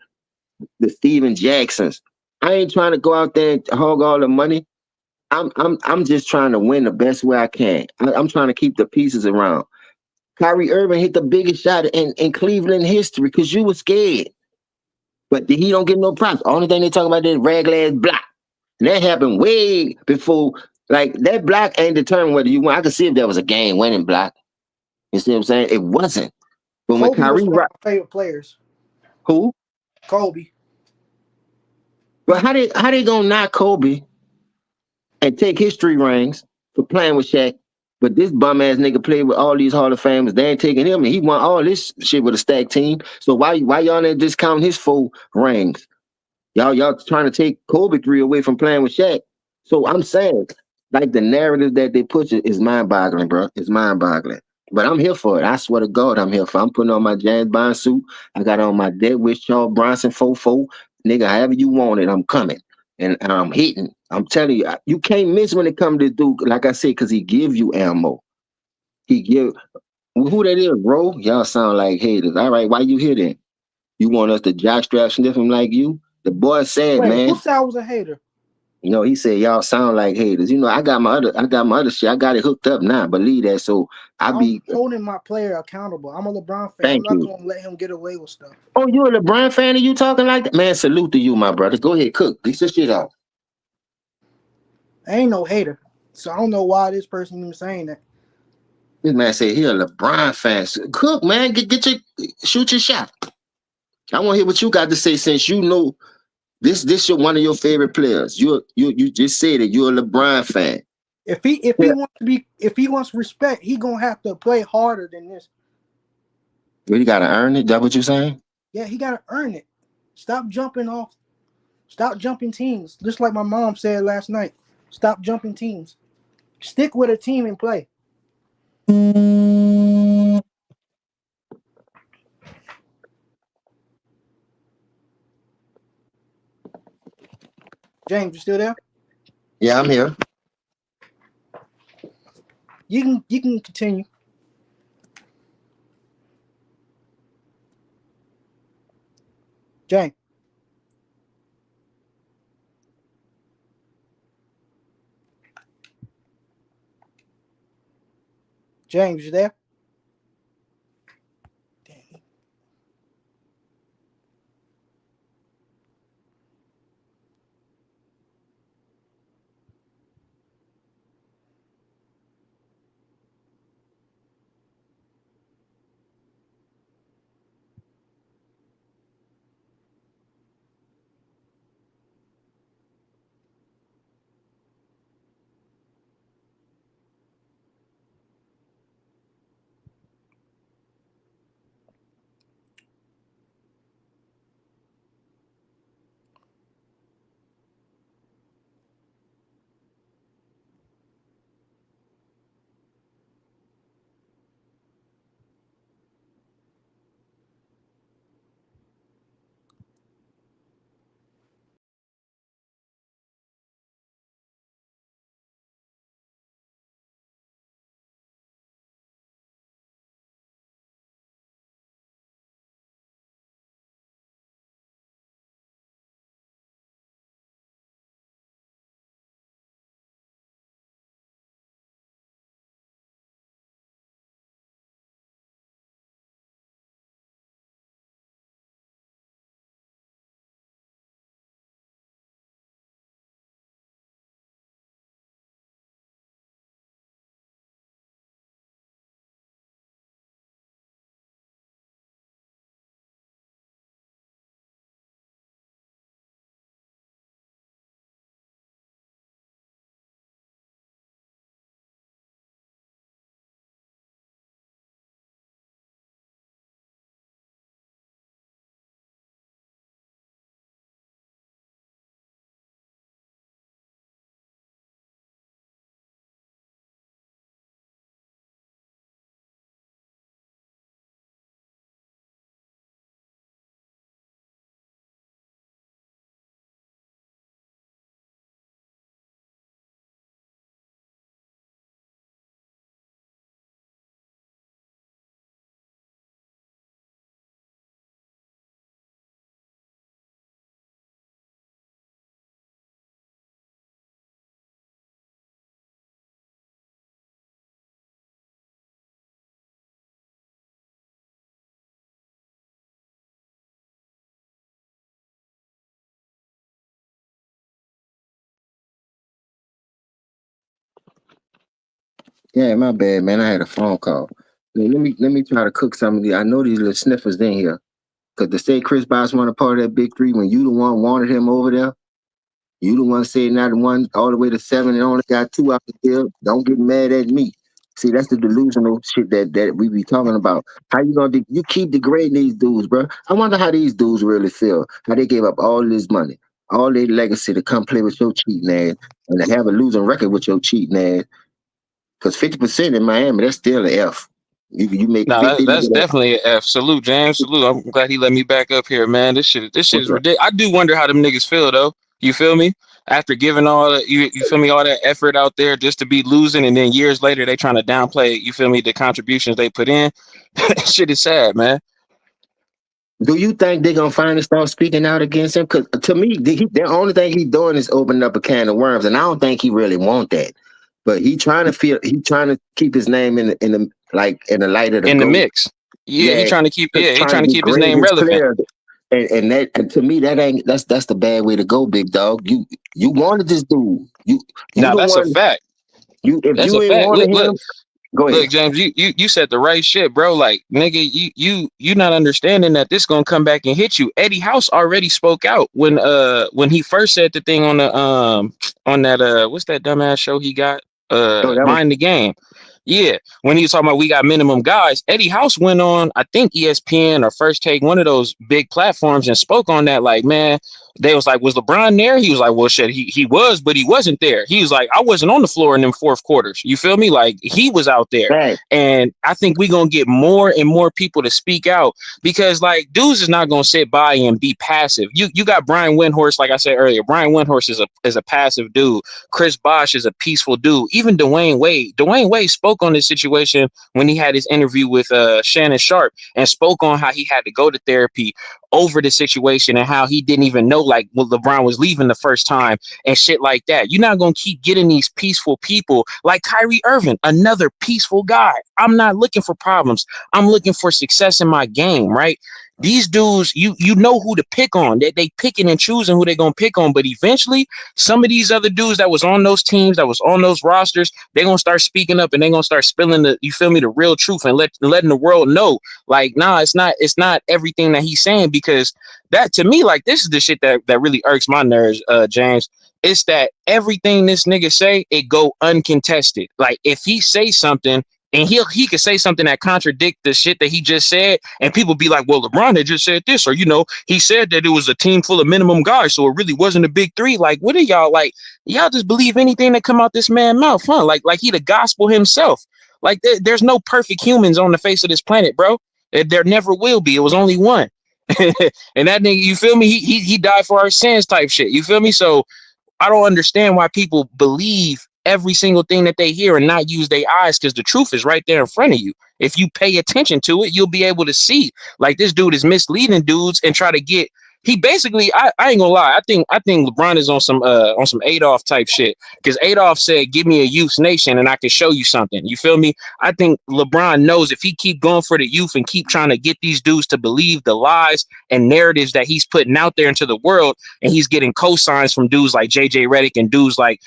the Steven Jacksons. I ain't trying to go out there and hog all the money. I'm just trying to win the best way I can. I'm trying to keep the pieces around. Kyrie Irving hit the biggest shot in Cleveland history because you were scared. But he don't get no props. Only thing they talk about is raglass block. And that happened way before. Like, that block ain't determined whether you won. I could see if there was a game winning block. You see what I'm saying? It wasn't. But when
Kobe was
Kyrie
one of my favorite players.
who?
Kobe.
But how they gonna knock Kobe and take history rings for playing with Shaq? But this bum ass nigga played with all these Hall of Famers. They ain't taking him, and he won all this shit with a stacked team. So why y'all ain't discounting his 4 rings? Y'all trying to take Kobe 3 away from playing with Shaq. So I'm saying, like, the narrative that they put you is mind boggling, bro. It's mind boggling. But I'm here for it. I swear to God, I'm here for it. I'm putting on my James Bond suit. I got on my Dead Wish Charles Bronson 4-4. Nigga, however you want it, I'm coming. And I'm hitting. I'm telling you, you can't miss when it comes to Duke, like I said, because he give you ammo. He give who that is, bro? Y'all sound like haters. All right, why you here then? You want us to jockstrap sniff him like you? The boy said,
Wait, who
man.
said I was a hater?
You know, he said y'all sound like haters. You know, I got my other shit. I got it hooked up now. Believe that. So I
I'm
be
holding my player accountable. I'm a LeBron fan. I'm
thank
not
you.
gonna let him get away with stuff.
Oh, you a LeBron fan and you talking like that? Man, salute to you, my brother. Go ahead, cook. Get your shit out.
I ain't no hater, so I don't know why this person even saying that.
This man said he a LeBron fan. So, cook, man, get your shoot your shot. I want to hear what you got to say since you know this your one of your favorite players. You just said it. You're a LeBron fan.
If he wants to be if he wants respect, he gonna have to play harder than this.
Well, you gotta earn it. That what you saying?
Yeah, he gotta earn it. Stop jumping off. Stop jumping teams. Just like my mom said last night. Stop jumping teams. Stick with a team and play. James, you still there?
Yeah, I'm here.
You can continue. James. James, you there? Damn.
Yeah, my bad, man. I had a phone call. Let me try to cook some of these. I know these little sniffers in here. Cause to say Chris Bosh want a part of that big three when you the one wanted him over there, you the one said not the one all the way to 7 and only got 2 out the deal. Don't get mad at me. See, that's the delusional shit that we be talking about. How you gonna you keep degrading these dudes, bro? I wonder how these dudes really feel. How they gave up all this money, all their legacy to come play with your cheating ass and to have a losing record with your cheating ass. Cause 50% in Miami, that's still an F. You make
No,
50 to
that's
get a
definitely an F. Salute, James. Salute. I'm glad he let me back up here, man. This shit is
what's up?
ridiculous. I do wonder how them niggas feel though. You feel me? After giving all you feel me, all that effort out there just to be losing, and then years later they trying to downplay, you feel me, the contributions they put in. Shit is sad, man.
Do you think they're gonna finally start speaking out against him? Because to me, the only thing he's doing is opening up a can of worms, and I don't think he really want that. But he trying to keep his name in the like in the light of the
In the
GOAT.
mix. Yeah,
Yeah,
he
trying
trying
to
to
be
keep his name
greatest
relevant.
player. And to me that ain't that's the bad way to go, big dog. You wanted this dude. You
Now
the
that's a
one.
fact.
You if
That's
you
a
ain't
fact.
wanted him, go
Look,
ahead.
James, you said the right shit, bro. Like, nigga, you not understanding that this gonna come back and hit you. Eddie House already spoke out when he first said the thing on that what's that dumbass show he got?
No, that was
Mind the Game. Yeah, when he was talking about we got minimum guys, Eddie House went on, I think ESPN or First Take, one of those big platforms, and spoke on that. Like, man, they was like, was LeBron there? He was like, well, shit, he was, but he wasn't there. He was like, I wasn't on the floor in them fourth quarters. You feel me? Like, he was out there.
bad.
And I think we're gonna get more and more people to speak out because like dudes is not gonna sit by and be passive. You got Brian Windhorst, like I said earlier. Brian Windhorst is a passive dude. Chris Bosh is a peaceful dude. Even Dwayne Wade. Dwayne Wade spoke on this situation when he had his interview with Shannon Sharp and spoke on how he had to go to therapy over the situation and how he didn't even know like when LeBron was leaving the first time and shit like that. You're not gonna keep getting these peaceful people like Kyrie Irving, another peaceful guy. I'm not looking for problems. I'm looking for success in my game, right? These dudes, you know who to pick on. They picking and choosing who they gonna pick on, but eventually some of these other dudes that was on those teams, that was on those rosters, they gonna start speaking up and they gonna start spilling the, you feel me, the real truth and letting the world know, like, nah, it's not everything that he's saying, because that to me, like, this is the shit that really irks my nerves, James. It's that everything this nigga say, it go uncontested. Like if he say something and he could say something that contradict the shit that he just said, and people be like, well, LeBron had just said this, or he said that it was a team full of minimum guys, so it really wasn't a big three. Like, what are y'all like? Y'all just believe anything that come out this man's mouth, huh? Like he the gospel himself. Like there's no perfect humans on the face of this planet, bro. There never will be. It was only one. And that nigga, you feel me? He died for our sins type shit. You feel me? So I don't understand why people believe every single thing that they hear and not use their eyes, because the truth is right there in front of you. If you pay attention to it, you'll be able to see. Like this dude is misleading dudes and try to get. He basically, I ain't gonna lie. I think LeBron is on some Adolf type shit, because Adolf said, "Give me a youth nation and I can show you something." You feel me? I think LeBron knows if he keep going for the youth and keep trying to get these dudes to believe the lies and narratives that he's putting out there into the world, and he's getting cosigns from dudes like JJ Redick and dudes like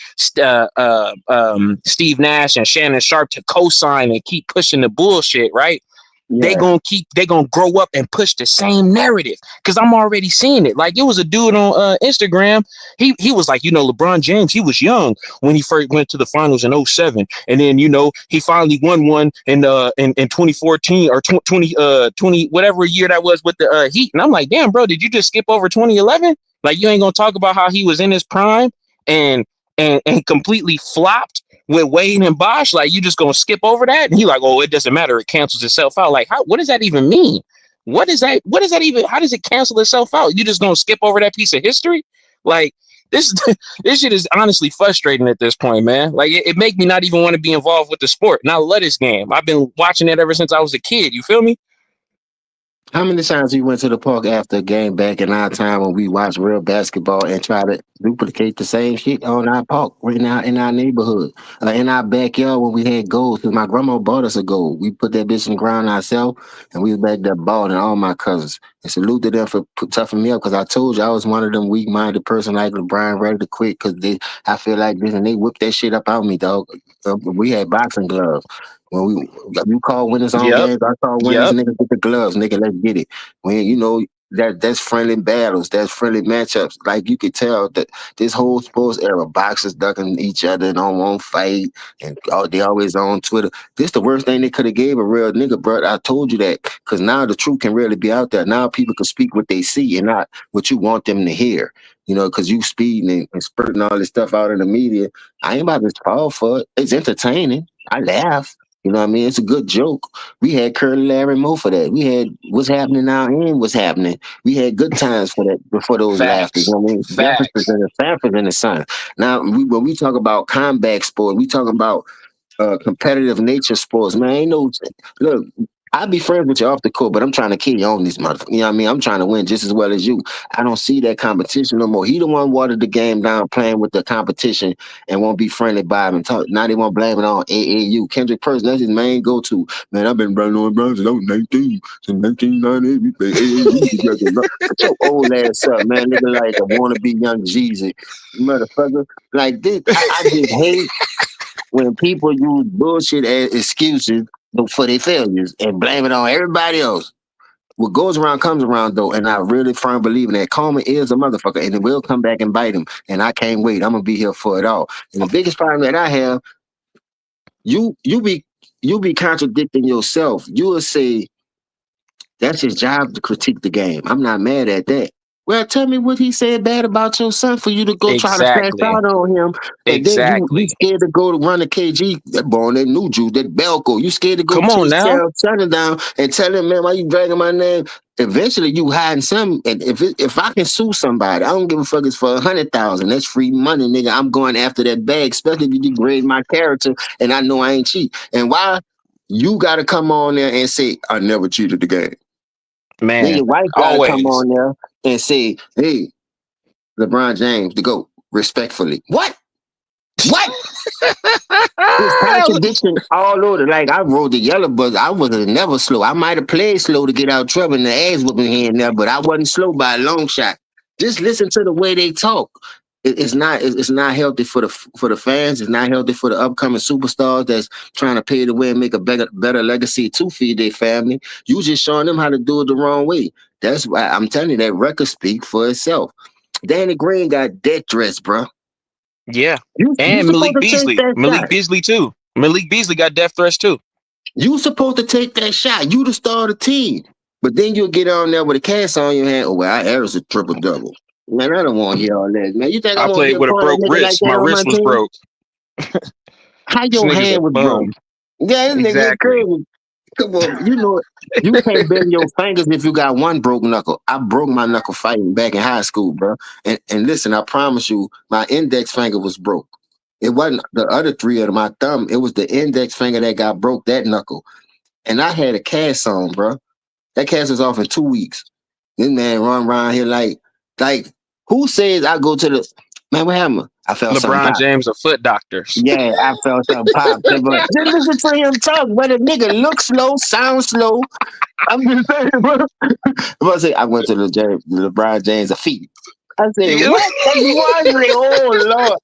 Steve Nash and Shannon Sharp to cosign and keep pushing the bullshit, right?
Yeah.
They gonna grow up and push the same narrative, because I'm already seeing it. Like it was a dude on Instagram. He was like, LeBron James, he was young when he first went to the finals in '07, and then he finally won one in 2014 or 20 whatever year that was with the Heat. And I'm like, damn, bro, did you just skip over 2011? Like you ain't gonna talk about how he was in his prime and and completely flopped with Wade and Bosh? Like you just gonna skip over that? And he like, oh, it doesn't matter, it cancels itself out. Like what does that even mean? What is that even, how does it cancel itself out? You just gonna skip over that piece of history? Like this this shit is honestly frustrating at this point, man. Like it make me not even want to be involved with the sport. And I love this game. I've been watching it ever since I was a kid. You feel me?
How many times we went to the park after a game back in our time when we watched real basketball and try to duplicate the same shit on our park, right now in our neighborhood, in our backyard when we had goals? Because my grandma bought us a goal. We put that bitch in the ground ourselves, and we was back there balling, all my cousins. And salute to them for toughing me up, because I told you I was one of them weak-minded person like LeBron ready to quit because I feel like this, and they whipped that shit up out me, dog. We had boxing gloves. When you call winners on
Yep.
games, I call winners,
Yep.
nigga, get the gloves, nigga, let's get it. When that's friendly battles, that's friendly matchups. Like you could tell that this whole sports era, boxers ducking each other and don't want fight, and they always on Twitter. This the worst thing they could have gave a real nigga, bro. I told you that, because now the truth can really be out there. Now people can speak what they see and not what you want them to hear. Because you speeding and spurting all this stuff out in the media. I ain't about to fall for it. It's entertaining. I laugh. You know what I mean? It's a good joke. We had Curly, Larry, Moe for that. We had What's Happening Now and What's Happening. We had good times for that before those laughters. You
Facts.
know what I mean? Jefferson
Facts.
and the Sanford and the Sun. Now, when we talk about combat sport, we talk about competitive nature sports, man. Ain't no look. I'd be friends with you off the court, but I'm trying to kill you on this motherfucker. You know what I mean? I'm trying to win just as well as you. I don't see that competition no more. He the one watered the game down playing with the competition and won't be friendly by him and talk. Now they want to blame it on AAU. Kendrick Perkins, that's his main go-to. Man, I've been running on Brown since I was 19. Since 1998, we play AAU together. Shut your old ass up, man. Nigga like a wannabe young Jeezy. Motherfucker. Like this, I just hate when people use bullshit as excuses for their failures and blame it on everybody else. What goes around comes around though, and I really firmly believe in that. Karma is a motherfucker, and it will come back and bite him. And I can't wait. I'm gonna be here for it all. And the biggest problem that I have, you you be you be contradicting yourself. You will say that's his job to critique the game. I'm not mad at that. Well, tell me what he said bad about your son for you to go try to flash
Exactly.
out on him, and then you
Exactly.
scared to go to run the KG that born that new Jew that Belko. You scared to go
Come on
chase
now.
Terrell Shannon down and tell him, man, why you dragging my name? Eventually, you hiding some. And if I can sue somebody, I don't give a fuck. It's for 100,000. That's free money, nigga. I'm going after that bag, especially if you degrade my character, and I know I ain't cheat. And why you got to come on there and say I never cheated the game? Then
Man,
your wife gotta come
always.
on there and say, "Hey, LeBron James, to go respectfully." What? What? It's contradiction all over. Like I rode the yellow bus. I was never slow. I might have played slow to get out of trouble in the ass whooping here and there, but I wasn't slow by a long shot. Just listen to the way they talk. It's not healthy for the fans. It's not healthy for the upcoming superstars that's trying to pay the way and make a better legacy to feed their family. You just showing them how to do it the wrong way. That's why I'm telling you that record speak for itself. Danny Green got death threats, bro.
Yeah.
You
And
supposed
Malik
to take
Beasley.
that
Malik
shot.
Beasley too. Malik Beasley got death threats too.
You supposed to take that shot. You the star of the team. But then you'll get on there with a cast on your hand. Oh, well, I averaged a triple double. Man, I don't want to hear all that, man. You think I'm
I
gonna
played
get a
with a
corner
broke
nigga like
wrist.
that
My
on my
wrist was
team?
broke.
How
This
your
nigga's a
hand was broke?
bum.
Yeah, this nigga
Exactly.
crazy. Come on, you know it. You can't bend your fingers if you got one broke knuckle. I broke my knuckle fighting back in high school, bro. And listen, I promise you, my index finger was broke. It wasn't the other three of my thumb. It was the index finger that got broke, that knuckle. And I had a cast on, bro. That cast is off in 2 weeks. This man run around here like, who says I go to the man? What happened? I felt something
LeBron
pop.
James, a foot doctors.
Yeah, I felt something pop. But just listen to him talk. But the nigga look slow, sound slow. I'm just saying, bro. I say I went to LeBron James' feet. I said,
You-
what? That's Wandry. Oh Lord.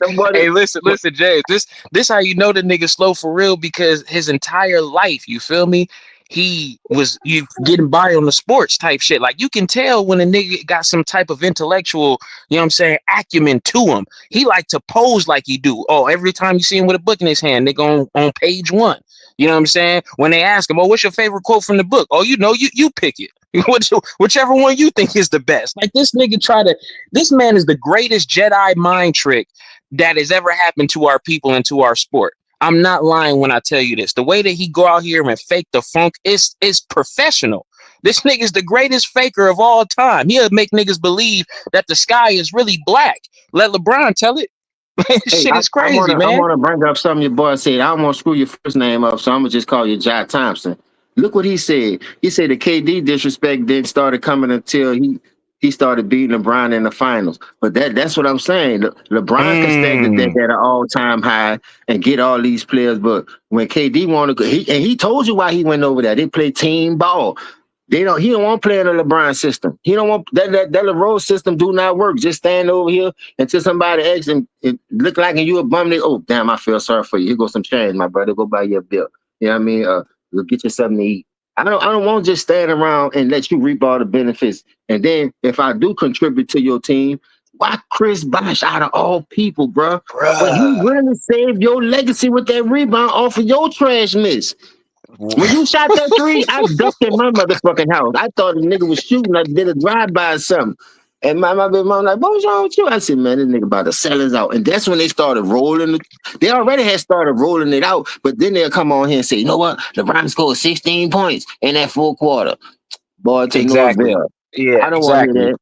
Somebody
Hey, listen, James. This how you know the nigga slow for real because his entire life, you feel me? He was you getting by on the sports type shit. Like you can tell when a nigga got some type of intellectual, you know what I'm saying, acumen to him. He like to pose like he do. Oh, every time you see him with a book in his hand, nigga on page one. You know what I'm saying? When they ask him, oh, what's your favorite quote from the book? Oh, you know, you pick it. Whichever one you think is the best. Like this nigga this man is the greatest Jedi mind trick that has ever happened to our people and to our sport. I'm not lying when I tell you this. The way that he go out here and fake the funk is professional. This nigga's the greatest faker of all time. He'll make niggas believe that the sky is really black. Let LeBron tell it.
Hey,
Shit is crazy,
I
man.
wanna bring up something your boy said. I don't want to screw your first name up, so I'm gonna just call you Jai Thompson. Look what he said. He said the KD disrespect didn't started coming until he started beating LeBron in the finals. But that's what I'm saying. LeBron can stack the deck
Mm.
at an all time high and get all these players. But when KD wanted to, he told you why he went over there. They play team ball. He don't want to play in the LeBron system. He don't want that LeBron system do not work. Just stand over here until somebody asks him, it look like you a bum. They, oh damn, I feel sorry for you. Here goes some change, my brother. Go buy your bill. You know what I mean? Go get you something to eat. I don't want to just stand around and let you reap all the benefits. And then if I do contribute to your team, why Chris Bosh out of all people, bro? When he
Bruh.
really saved your legacy with that rebound off of your trash miss. When you shot that three, I ducked in my motherfucking house. I thought the nigga was shooting. I did a drive by or something. And my baby mom like, what's wrong with you? I said, man, this nigga about to sell us out. And that's when they started rolling. They already had started rolling it out, but then they'll come on here and say, you know what? LeBron scored 16 points in that full quarter. Boy, take no
Exactly.
avail.
Yeah,
I don't want to hear
exactly.
that.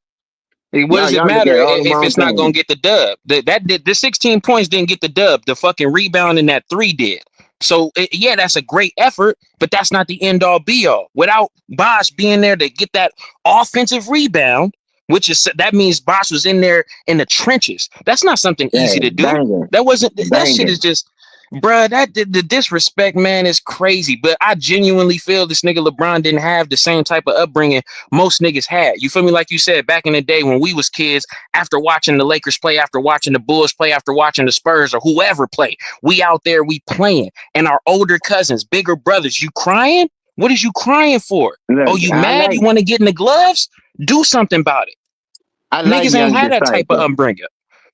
What does it
Y'all look
matter
at all the
if
wrong
it's not gonna
things.
get the dub? The 16 points didn't get the dub. The fucking rebound in that three did. So yeah, that's a great effort, but that's not the end all be all. Without Bosh being there to get that offensive rebound, which is that means Bosh was in there in the trenches. That's not something
Yeah,
easy to do.
banging,
That wasn't. That shit is
banging.
just. Bruh, the disrespect, man, is crazy. But I genuinely feel this nigga LeBron didn't have the same type of upbringing most niggas had. You feel me? Like you said, back in the day when we was kids, after watching the Lakers play, after watching the Bulls play, after watching the Spurs or whoever play, we out there, we playing. And our older cousins, bigger brothers, you crying? What is you crying for?
Look,
Oh, you mad? You want to get in the gloves? Do something about it.
I like
Niggas ain't
young
had that type of
disciple.
upbringing.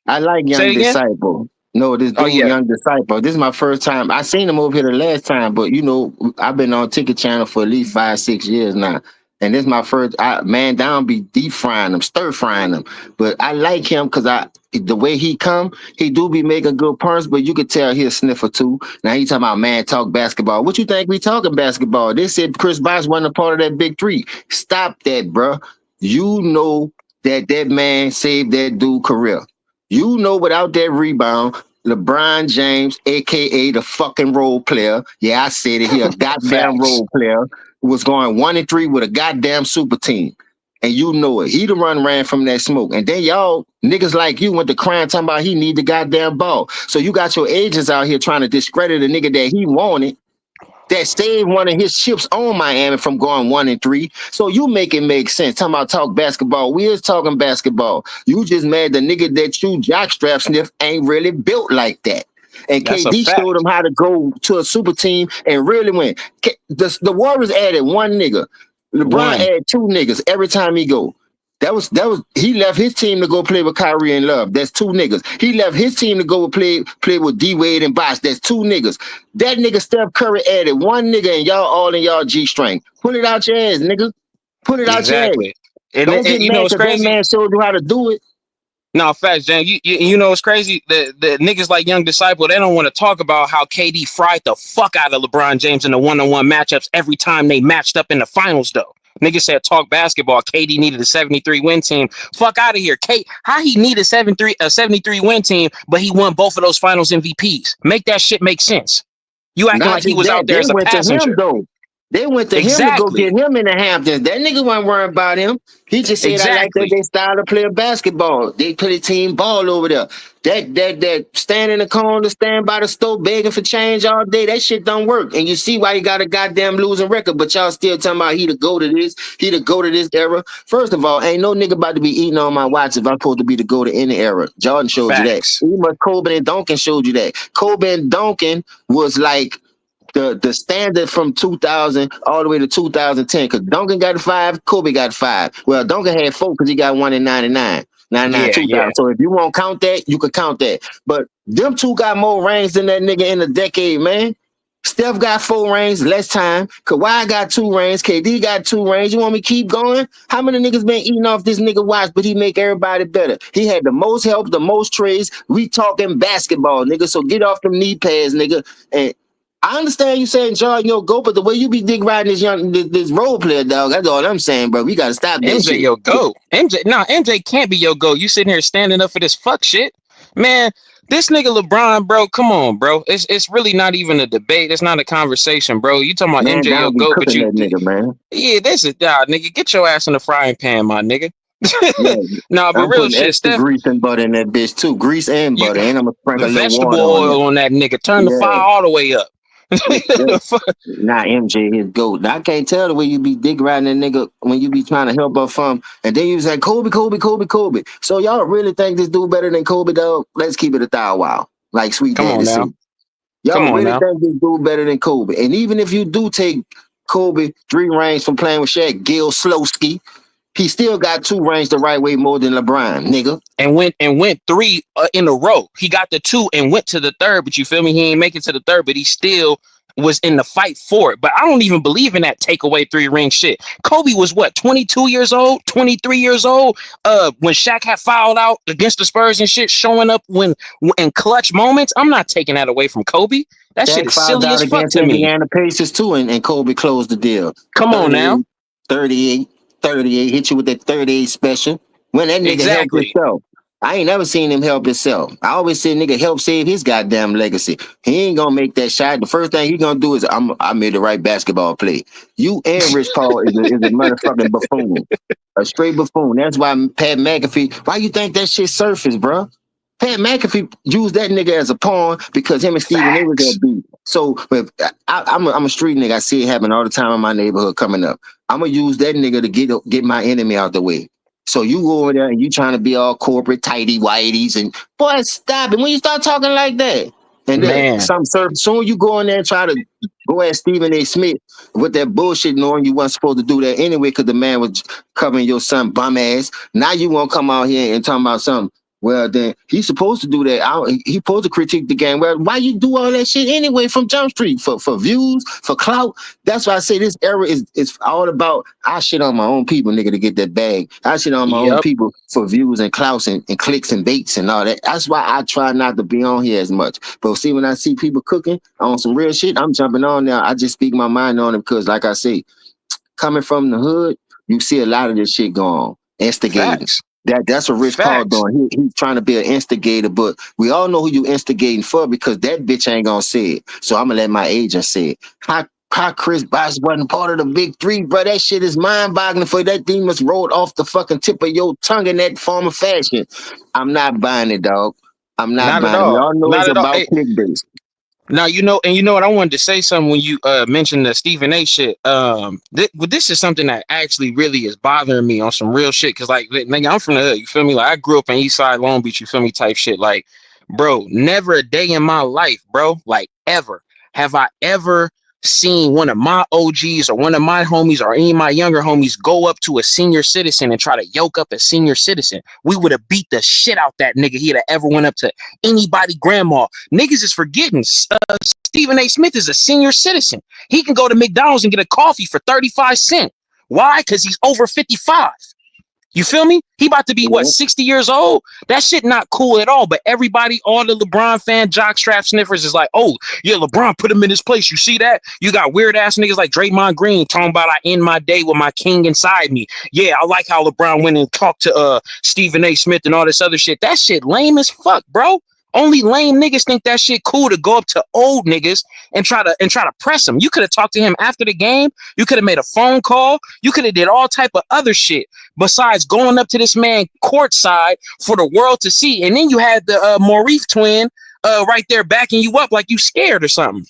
I like
Say
Young
it again?
Disciple. No, this
Oh,
dude,
yeah.
Young Disciple. This is my first time. I seen him over here the last time, but you know, I've been on Ticket Channel for at least 5, 6 years now. And this is my first. Man down be deep frying them, stir frying them. But I like him because the way he come, he do be making good points, but you could tell he a sniffer too. Now he talking about man talk basketball. What you think we talking basketball? They said Chris Bosh wasn't a part of that big three. Stop that, bro. You know that man saved that dude career. You know, without that rebound, LeBron James, aka the fucking role player. Yeah, I said it. He a goddamn
Facts.
role player who was going 1-3 with a goddamn super team. And you know it. He the ran from that smoke. And then y'all niggas like you went to crying talking about he need the goddamn ball. So you got your agents out here trying to discredit a nigga that he wanted that saved one of his ships on Miami from going 1-3. So you make it make sense. Talking about talk basketball. We is talking basketball. You just mad the nigga that you jockstrap sniff ain't really built like that. And
That's a
KD showed
fact.
him how to go to a super team and really win. The Warriors added one nigga. LeBron
One.
added two niggas every time he go. That was he left his team to go play with Kyrie and Love. That's two niggas. He left his team to go play with D Wade and Bosh. That's two niggas. That nigga Steph Curry added one nigga and y'all all in y'all G string. Pull it out your ass, nigga. Pull it out your ass.
Exactly. And
Don't get
you know
mad
what's
because that
crazy?
man showed you how to do it.
No, facts, Jan. You know what's crazy? The niggas like Young Disciple, they don't want to talk about how KD fried the fuck out of LeBron James in the one-on-one matchups every time they matched up in the finals, though. Niggas said talk basketball. KD needed a 73 win team. Fuck out of here. How he needed a 73 win team, but he won both of those finals MVPs. Make that shit make sense. You acting
Not
like he
just
was
that.
out there
They
as a
went to him
passenger.
though. They went to him to go
Exactly.
get him in the Hamptons. That nigga wasn't worried about him. He just said, I like that
Exactly.
they style of play basketball. They put a team ball over there. That stand in the corner, stand by the stove begging for change all day, that shit don't work. And you see why he got a goddamn losing record, but y'all still talking about he to go to this, he to go to this era. First of all, ain't no nigga about to be eating on my watch if I'm supposed to be to go to any era. Jordan showed you that.
Facts.
Even Kobe and Duncan showed you that. Kobe and Duncan was like the standard from 2000 all the way to 2010 because Duncan got 5, Kobe got 5. Well, Duncan had 4 because he got one in 99,
Yeah,
2000.
yeah.
So if you want to count that, you could count that. But them two got more rings than that nigga in a decade, man. Steph got 4 rings, less time. Kawhi got 2 rings. KD got 2 rings. You want me to keep going? How many niggas been eating off this nigga watch, but he make everybody better? He had the most help, the most trades. We talking basketball, nigga. So get off them knee pads, nigga. And I understand you saying Jordan, yo, go, but the way you be dick riding this role player, dog, that's all I'm saying, bro. We gotta stop that
MJ,
shit.
yo, go. MJ can't be your go. You sitting here standing up for this fuck shit. Man, this nigga LeBron, bro, come on, bro. It's really not even a debate. It's not a conversation, bro. You talking about
Man
MJ, your
down be
go, but
cooking that nigga, man.
yeah, this is, nigga, get your ass in the frying pan, my nigga.
Yeah,
Nah, but
I'm
real
putting
shit,
extra
Steph,
grease and butter in that bitch too. Grease and
you
butter, and I'm gonna sprinkle a little
vegetable
water on it.
oil on that nigga. Turn the fire
Yeah,
all the way up.
yeah.
The fuck?
Not MJ, his goat. I can't tell the way you be dick riding that nigga when you be trying to help her from, and then you say Kobe, Kobe, Kobe, Kobe. So y'all really think this dude better than Kobe, dog? Let's keep it a thou wow, like Sweet
Come
Daddy
on
said.
now.
Y'all
Come on
really
now.
think this dude better than Kobe? And even if you do take Kobe 3 rings from playing with Shaq, Gil Slowski, he still got 2 rings the right way more than LeBron, nigga.
And went 3 in a row. He got the 2 and went to the third, but you feel me? He ain't make it to the third, but he still was in the fight for it. But I don't even believe in that takeaway 3-ring shit. Kobe was what, 22 years old, 23 years old, when Shaq had fouled out against the Spurs and shit, showing up when in clutch moments. I'm not taking that away from Kobe. That shit
Shaq
is
fouled
silly
out
as fuck
against
to me.
Indiana Pacers too, and Kobe closed the deal.
Come on now.
38, 38, 38. Hit you with that 38 special. When that nigga helped
Exactly.
himself. I ain't never seen him help himself. I always say nigga help save his goddamn legacy. He ain't gonna make that shot. The first thing he gonna do is I made the right basketball play. You and Rich Paul is a motherfucking buffoon. A straight buffoon. That's why Pat McAfee, why you think that shit surfaced, bro? Pat McAfee used that nigga as a pawn because him and Stephen A was
Facts.
that beat. So if I'm a street nigga. I see it happen all the time in my neighborhood coming up. I'm gonna use that nigga to get my enemy out the way. So you go over there and you trying to be all corporate tighty whiteys and boy, stop it when you start talking like that. And then
Man,
some certain soon you go in there and try to go at Stephen A. Smith with that bullshit, knowing you weren't supposed to do that anyway because the man was covering your son bum ass. Now you won't come out here and talking about something. Well, then he's supposed to do that. He's supposed to critique the game. Well, why you do all that shit anyway from Jump Street for views, for clout? That's why I say this era is all about I shit on my own people, nigga, to get that bag. I shit on my own
yep.
people for views and clouts and clicks and baits and all that. That's why I try not to be on here as much. But see, when I see people cooking on some real shit, I'm jumping on there. I just speak my mind on it because, like I say, coming from the hood, you see a lot of this shit going on, instigating.
Facts.
That's what Rich Paul
Facts.
doing. He's trying to be an instigator, but we all know who you instigating for because that bitch ain't gonna say it. So I'm gonna let my agent say it. How Chris Bosh wasn't part of the big three, bro. That shit is mind-boggling for that thing must roll off the fucking tip of your tongue in that form of fashion. I'm not buying it, dog. I'm not
Not at
buying it. We
all.
all know
Not
it's
at all.
about clickbait.
Now you know what, I wanted to say something when you mentioned the Stephen A shit. But this is something that actually really is bothering me on some real shit. Cause like nigga, I'm from the hood, you feel me? Like I grew up in East Side Long Beach, you feel me? Type shit. Like, bro, never a day in my life, bro, like ever have I ever seen one of my OGs or one of my homies or any of my younger homies go up to a senior citizen and try to yoke up a senior citizen. We would have beat the shit out that nigga. He'd have ever went up to anybody grandma. Niggas is forgetting Stephen A. Smith is a senior citizen. He can go to McDonald's and get a coffee for 35 cents. Why? Because he's over 55. You feel me? He about to be what, 60 years old? That shit not cool at all. But everybody, all the LeBron fan jockstrap sniffers is like, oh yeah, LeBron put him in his place. You see that? You got weird ass niggas like Draymond Green talking about I end my day with my king inside me. Yeah, I like how LeBron went and talked to Stephen A. Smith and all this other shit. That shit lame as fuck, bro. Only lame niggas think that shit cool to go up to old niggas and try to press him. You could have talked to him after the game. You could have made a phone call. You could have did all type of other shit besides going up to this man courtside for the world to see. And then you had the Maurice twin right there backing you up like you scared or something.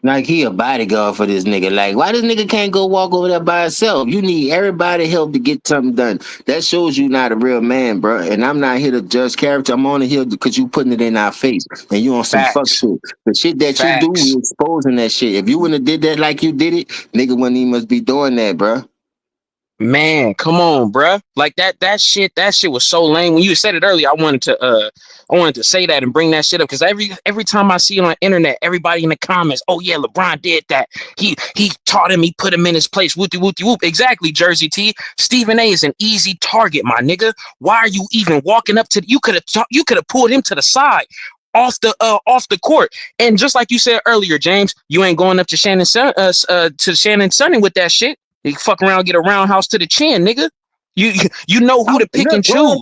Like he a bodyguard for this nigga. Like, why this nigga can't go walk over there by himself? You need everybody help to get something done. That shows you not a real man, bro. And I'm not here to judge character. I'm on the hill because you putting it in our face and you on some fuck
Facts.
shit. The shit that you do,
Facts.
we exposing that shit. If you wouldn't have did that like you did it, nigga wouldn't even must be doing that, bro.
Man, come on, bruh. Like that shit was so lame. When you said it earlier, I wanted to say that and bring that shit up because every time I see it on the internet, everybody in the comments, oh yeah, LeBron did that. He taught him, he put him in his place. Whoopty whoopty whoop. Exactly, Jersey T. Stephen A is an easy target, my nigga. Why are you even walking up to you could have pulled him to the side. Off the court, and just like you said earlier, James, you ain't going up to Shannon Sonny with that shit. He fuck around, get a roundhouse to the chin, nigga. You know who to pick
Look,
and choose.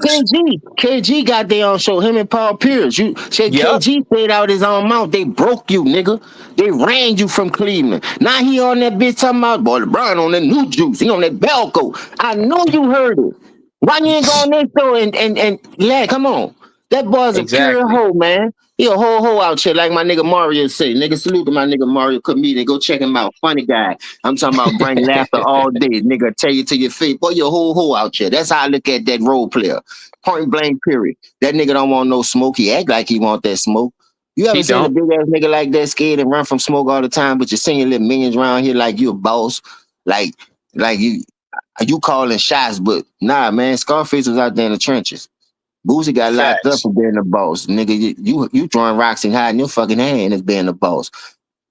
KG got their own show. Him and Paul Pierce. You said
Yep,
KG stayed out his own mouth. They broke you, nigga. They ran you from Cleveland. Now he on that bitch talking about boy LeBron on that new juice. He on that Belco. I know you heard it. Why you ain't go on that show and yeah, come on. That boy's a pure
exactly.
hoe, man. He a whole hoe out here, like my nigga Mario say. Nigga, salute to my nigga Mario comedian. Go check him out. Funny guy. I'm talking about bring laughter all day. Nigga, tell you to your face. Boy, you a whole hoe out here. That's how I look at that role player. Point blank, period. That nigga don't want no smoke. He act like he want that smoke. You ever
He
seen a
don't.
big ass nigga like that scared and run from smoke all the time, but you send your little minions around here like you a boss? Like you calling shots, but nah, man, Scarface was out there in the trenches. Boosie got locked up
Facts.
for being the boss. Nigga, you throwing rocks and hiding your fucking hand as being the boss.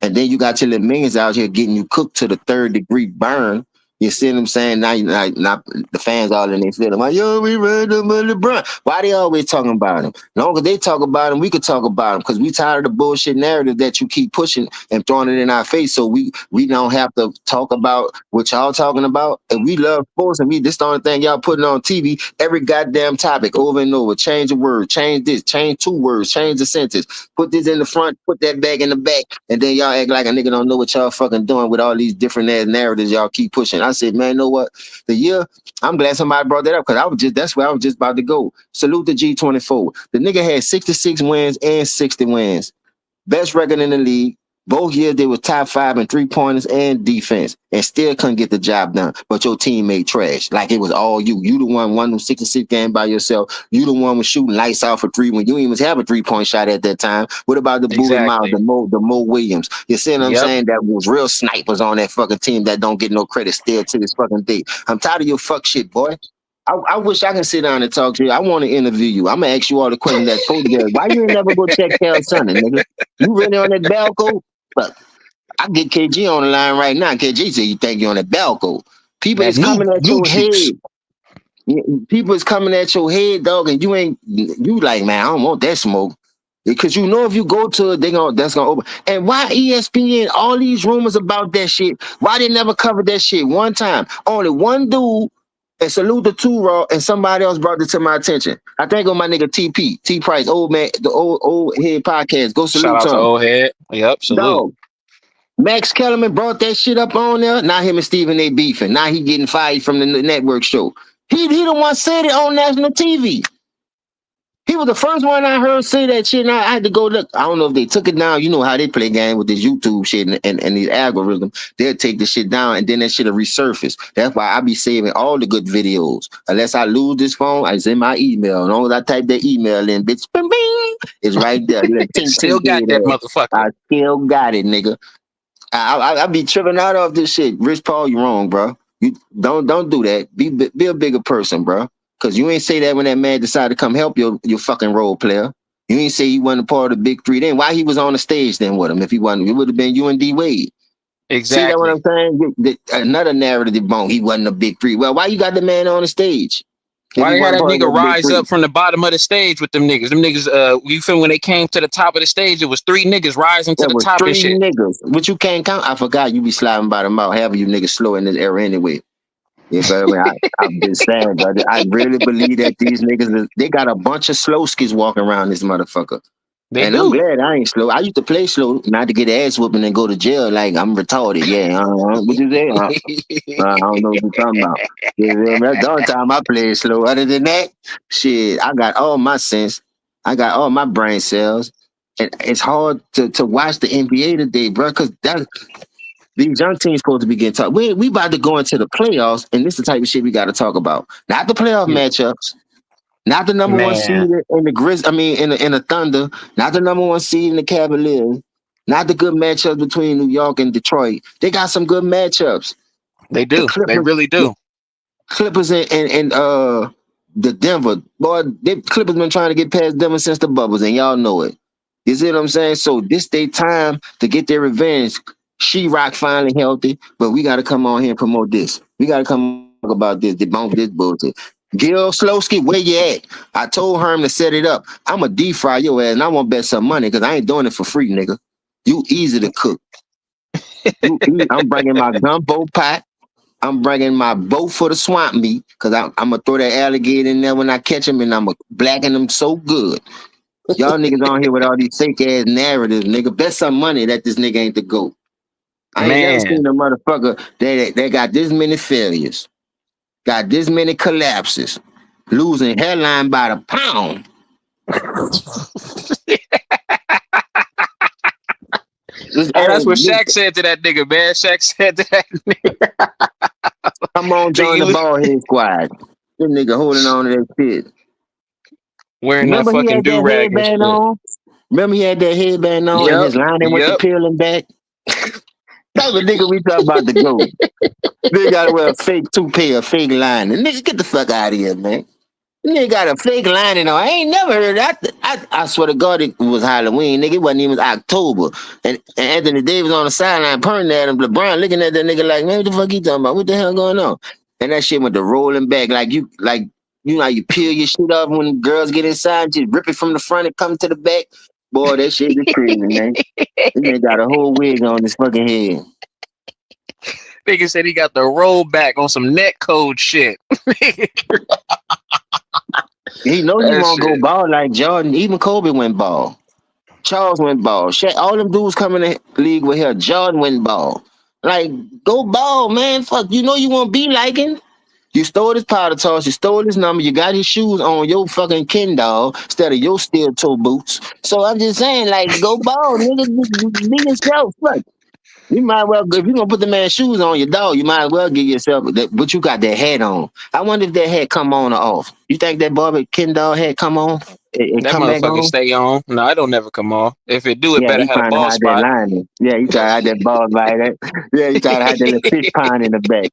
And then you got your little millions out here getting you cooked to the 3rd-degree burn. You see what I'm saying? Now, not the fans all in their feeling like, yo, we read them LeBron. Why they always talking about him? Long as they talk about him, we could talk about him because we tired of the bullshit narrative that you keep pushing and throwing it in our face. So we don't have to talk about what y'all talking about. And we love sports, and this the only thing y'all putting on TV. Every goddamn topic over and over. Change a word, change this, change 2 words, change the sentence. Put this in the front, put that back in the back, and then y'all act like a nigga don't know what y'all fucking doing with all these different ass narratives y'all keep pushing. I said, man, you know what? I'm glad somebody brought that up because that's where I was just about to go. Salute the G24. The nigga had 66 wins and 60 wins. Best record in the league. Both years they were top 5 in 3-pointers and defense, and still couldn't get the job done. But your team made trash. Like it was all you. You the one won them 66 games by yourself. You the one was shooting lights out for 3 when you didn't even have a 3-point shot at that time. What about the Bowie Miles,
Exactly.
the Mo Williams? You see what I'm
Yep.
saying? That was real snipers on that fucking team that don't get no credit still to this fucking day. I'm tired of your fuck shit, boy. I wish I can sit down and talk to you. I want to interview you. I'm gonna ask you all the questions that told you. Why you ain't never go check Cal Sonny, nigga? You really on that Balco? But I get KG on the line right now. KG said you think you're on that Balco. People
That
is coming at
new
your
juice.
head. People is coming at your head, dog, and you like, man, I don't want that smoke. Because you know if you go to it, that's gonna open. And why ESPN, all these rumors about that shit, why they never covered that shit one time? Only one dude, and salute the 2 Raw, and somebody else brought it to my attention. I think on my nigga TP, T Price, old man, the old head podcast. Go
Shout
salute
out
to
to
him.
old head. Yep, salute.
Dog. Max Kellerman brought that shit up on there. Now him and Stephen A beefing. Now he getting fired from the network show. He the one said it on national TV. He was the first one I heard say that shit. And I had to go look. I don't know if they took it down. You know how they play game with this YouTube shit and these algorithms. They'll take the shit down and then that shit'll resurface. That's why I be saving all the good videos. Unless I lose this phone, I send my email. As long as I type that email in, bitch, bing, bing, it's right there. You tink
Still
tink
got that
dead ass.
motherfucker.
I still got it, nigga. I be tripping out of this shit. Rich Paul, you wrong, bro. You don't do that. Be a bigger person, bro. Cause you ain't say that when that man decided to come help your fucking role player. You ain't say he wasn't a part of the big 3 then. Why he was on the stage then with him? If he wasn't, it would have been you and D Wade. See that what
Exactly.
I'm saying? Another narrative debunk. He wasn't a big 3. Well, why you got the man on the stage if
Why
he
they had
wasn't
that
part of
nigga
that big
rise
3?
up from the bottom of the stage with them niggas? Them niggas, you feel me? When they came to the top of the stage, it was 3 niggas rising to
There
the
was
top and
3
shit.
niggas, which you can't count. I forgot you be sliding by the mouth. Half of you niggas slow in this era anyway. Yeah, but I mean, I'm just saying, brother. I really believe that these niggas, they got a bunch of slow skis walking around this motherfucker.
They
And I'm
do.
glad I ain't slow. I used to play slow, not to get ass whooping and go to jail like I'm retarded. Yeah, what you say? I don't know what you're talking about. Yeah, that's the only time I play slow. Other than that, shit, I got all my sense. I got all my brain cells. And it's hard to watch the NBA today, bro, because these young teams supposed to be getting talked. We about to go into the playoffs, and this is the type of shit we got to talk about. Not the playoff matchups, not the number 1 seed
Man.
in the Grizz. I mean, in the Thunder, not the number 1 seed in the Cavaliers, not the good matchups between New York and Detroit. They got some good matchups.
They
The
do. They
Clippers,
really
the
do.
Clippers and the Denver boy. They Clippers been trying to get past Denver since the bubbles, and y'all know it. You see what I'm saying? So this they time to get their revenge. She-Rock finally healthy, but we got to come on here and promote this. We got to come on talk about this, debunk this bullshit. Gil Slowski, where you at? I told Herm to set it up. I'm a deep fry your ass, and I want to bet some money because I ain't doing it for free, nigga. You easy to cook. I'm bringing my gumbo pot. I'm bringing my boat for the swamp meat because I'm gonna throw that alligator in there when I catch him, and I'm gonna blacken them so good. Y'all niggas on here with all these fake ass narratives, nigga. Bet some money that this nigga ain't the GOAT. I ain't never
Man.
seen a motherfucker that got this many failures, got this many collapses, losing headline by the pound.
Oh,
Hey,
that's what Shaq said to that nigga, man. Shaq said to that
come on, join the
nigga
ball head squad. This nigga holding on to that shit.
wearing that
Remember he
fucking
had that
do-rag and
headband
shit.
on? Remember he had that headband on and
Yep.
his lining with the
Yep.
peeling back? That's what nigga we talk about the GOAT. They gotta wear a fake toupee, a fake line. And nigga, get the fuck out of here, man. Nigga got a fake lining on. I ain't never heard that. I swear to God, it was Halloween, nigga. It wasn't even October. And Anthony Davis on the sideline, pointing at him. LeBron looking at that nigga like, man, what the fuck you talking about? What the hell going on? And that shit went to rolling back you know how you peel your shit off when girls get inside, just rip it from the front and come to the back. Boy, that shit is crazy, man. This nigga got a whole wig on his fucking head.
Nigga said he got the rollback on some net code shit.
He know he
That
won't go
shit.
ball like Jordan. Even Kobe went ball. Charles went ball. Shaq, all them dudes coming in the league with here. Jordan went ball. Like, go ball, man. Fuck, you know you won't be like him. You stole his powder toss. You stole his number. You got his shoes on your fucking Ken doll instead of your steel toe boots. So I'm just saying, like, go ball, nigga. Be yourself. Fuck. You might well, if you gonna put the man's shoes on your dog, you might as well give yourself that. But you got that hat on. I wonder if that hat come on or off. You think that Barbie Ken doll hat come on and
That
come back
motherfucker
on?
stay on. No, it don't never come off. If it do, it
Yeah,
better
he
have a
trying to
ball
hide that
spot.
lining. Yeah, he trying to hide that ball like that. Yeah, he trying to hide that little fish pond in the back.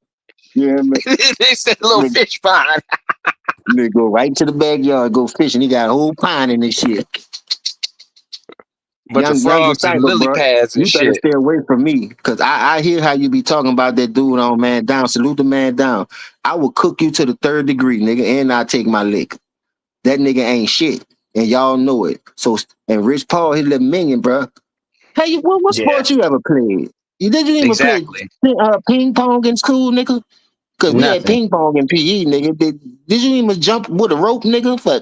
Yeah, man.
They said little
Nigga,
fish pond.
nigga go right to the backyard, go fishing. He got a whole pond in this shit.
Bunch of
Young
frogs and
disciple,
lily
bro.
pads and
You better
shit.
stay away from me, cause I hear how you be talking about that dude on Man Down. Salute the Man Down. I will cook you to the third degree, nigga, and I take my lick. That nigga ain't shit, and y'all know it. So, and Rich Paul, his little minion, bro. Hey, what
Yeah,
sport you ever played? Did you even play
exactly.
ping pong in school, nigga? Cause we had
Nothing.
ping pong in PE, nigga. Did you even jump with a rope, nigga? For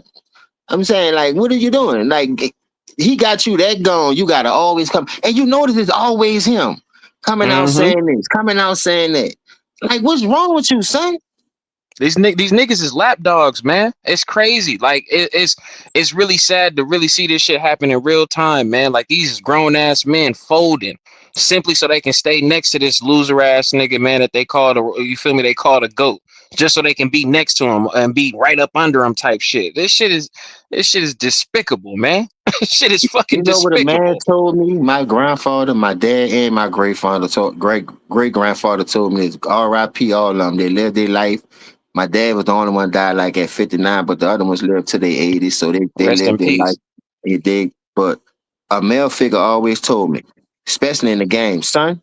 I'm saying, like, what are you doing? Like, he got you that gone. You gotta always come, and you notice it's always him coming out
Hmm.
saying this, coming out saying that. Like, what's wrong with you, son?
These niggas is lap dogs, man. It's crazy. Like it's really sad to really see this shit happen in real time, man. Like these grown ass men folding simply so they can stay next to this loser ass nigga, man. That they call the you feel me? They call the goat just so they can be next to him and be right up under him type shit. This shit is despicable, man. This shit is fucking
You know what a man
despicable.
told me? My grandfather, my dad, and my great grandfather told me this. R.I.P. all of them. They lived their life. My dad was the only one died like at 59, but the other ones lived to their 80s, so they
Rest in
lived their life.
peace.
But a male figure always told me, especially in the game, son,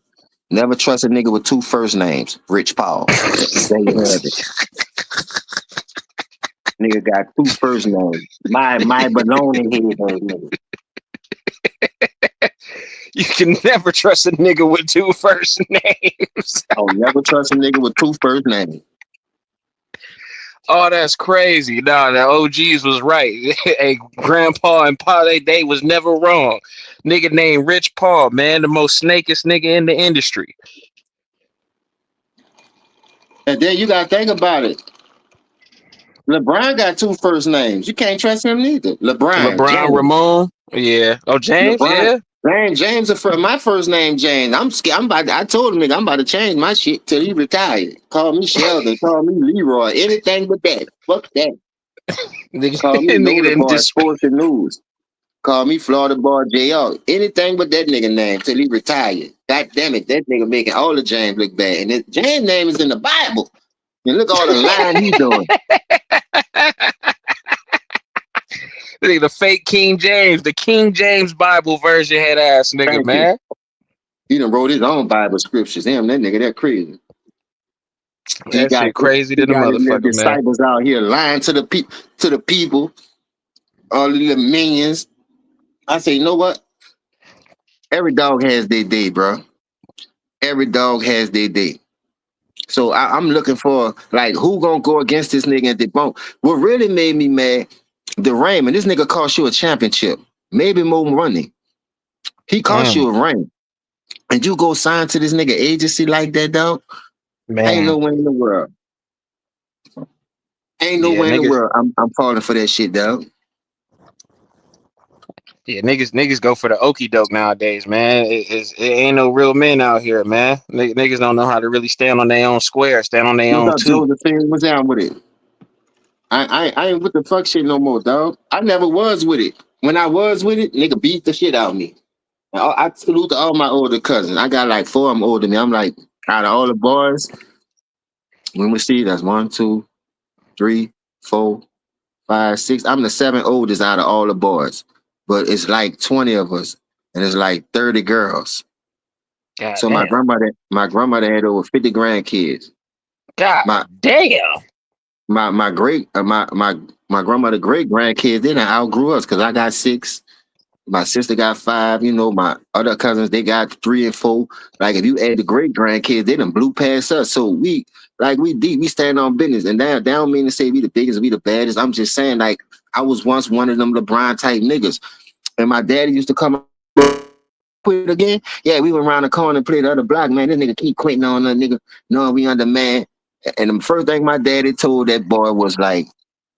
never trust a nigga with two first names. Rich Paul. There you have it. Nigga got two first names. My baloney head ass nigga.
You can never trust a nigga with two first names.
I'll never trust a nigga with two first names.
Oh, that's crazy. Nah, the OGs was right. Hey, Grandpa and Pa, they was never wrong. Nigga named Rich Paul, man, the most snakiest nigga in the industry.
And then you gotta think about it. LeBron got two first names. You can't trust him neither. LeBron,
LeBron
James.
Ramon, yeah. Oh, James,
LeBron,
yeah.
James is for my first name, James. I'm scared. I told him, nigga, I'm about to change my shit till he retired. Call me Sheldon, call me Leroy, anything but that. Fuck that.
Nigga,
Call me
nigga
Loader
didn't
Boy,
just
Sports and News. Call me Florida Boy JR. Anything but that nigga name till he retired. God damn it, that nigga making all the James look bad. And James name is in the Bible. And look all the lying he doing.
nigga, the fake King James, the King James Bible version head ass nigga,
Thank you.
man.
He done wrote his own Bible scriptures. Damn, that nigga, that crazy. He
That
got
shit crazy
he
to the
got his little
motherfucker, man.
disciples out here lying to the people, all the little minions. I say, you know what? Every dog has their day, bro. Every dog has their day. So I'm looking for like who gonna go against this nigga and debunk. What really made me mad, the Raymond, this nigga cost you a championship, maybe more money. He cost
Mm,
you a ring. And you go sign to this nigga agency like that, dog? Ain't
man.
no way in the world. Ain't no
Yeah,
way in the
niggas.
world I'm falling for that shit, dog.
Yeah, niggas go for the okey doke nowadays, man. It ain't no real men out here, man. Niggas don't know how to really stand on their own square, stand on their
What's
own
up,
two.
Josephine? What's down with it? I ain't with the fuck shit no more, dog. I never was with it. When I was with it, nigga beat the shit out of me. I salute to all my older cousins. I got like four of them older than me. I'm like, out of all the boys, when we see that's 1, 2, 3, 4, 5, 6. I'm the 7th oldest out of all the boys, but it's like 20 of us, and it's like 30 girls.
God
So
damn.
my grandmother had over 50 grandkids.
God
My
damn.
my great my grandmother great grandkids they done outgrew us because I got 6. My sister got 5. You know, my other cousins they got 3 and 4. Like if you add the great grandkids, they done blew past us. So we deep, we stand on business, and that don't mean to say we the biggest, we the baddest. I'm just saying like I was once one of them LeBron type niggas, and my daddy used to come quit again. Yeah, we went around the corner and played the other block. Man, this nigga keep quitting on that nigga. No, we under man. And the first thing my daddy told that boy was like,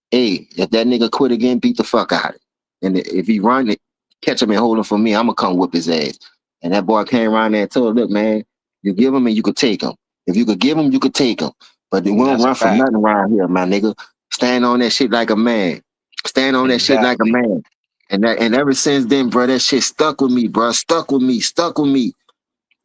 hey, if that nigga quit again, beat the fuck out of it. And if he run it, catch him and hold him for me, I'm gonna come whip his ass. And that boy came around there and told, look, man, you give him and you could take him. If you could give him, you could take him. But we don't
That's a
run from
fact.
nothing around here, my nigga. Stand on that shit like a man. Stand on that shit like a
Exactly.
man. And ever since then, bro, that shit stuck with me, bro. Stuck with me, stuck with me.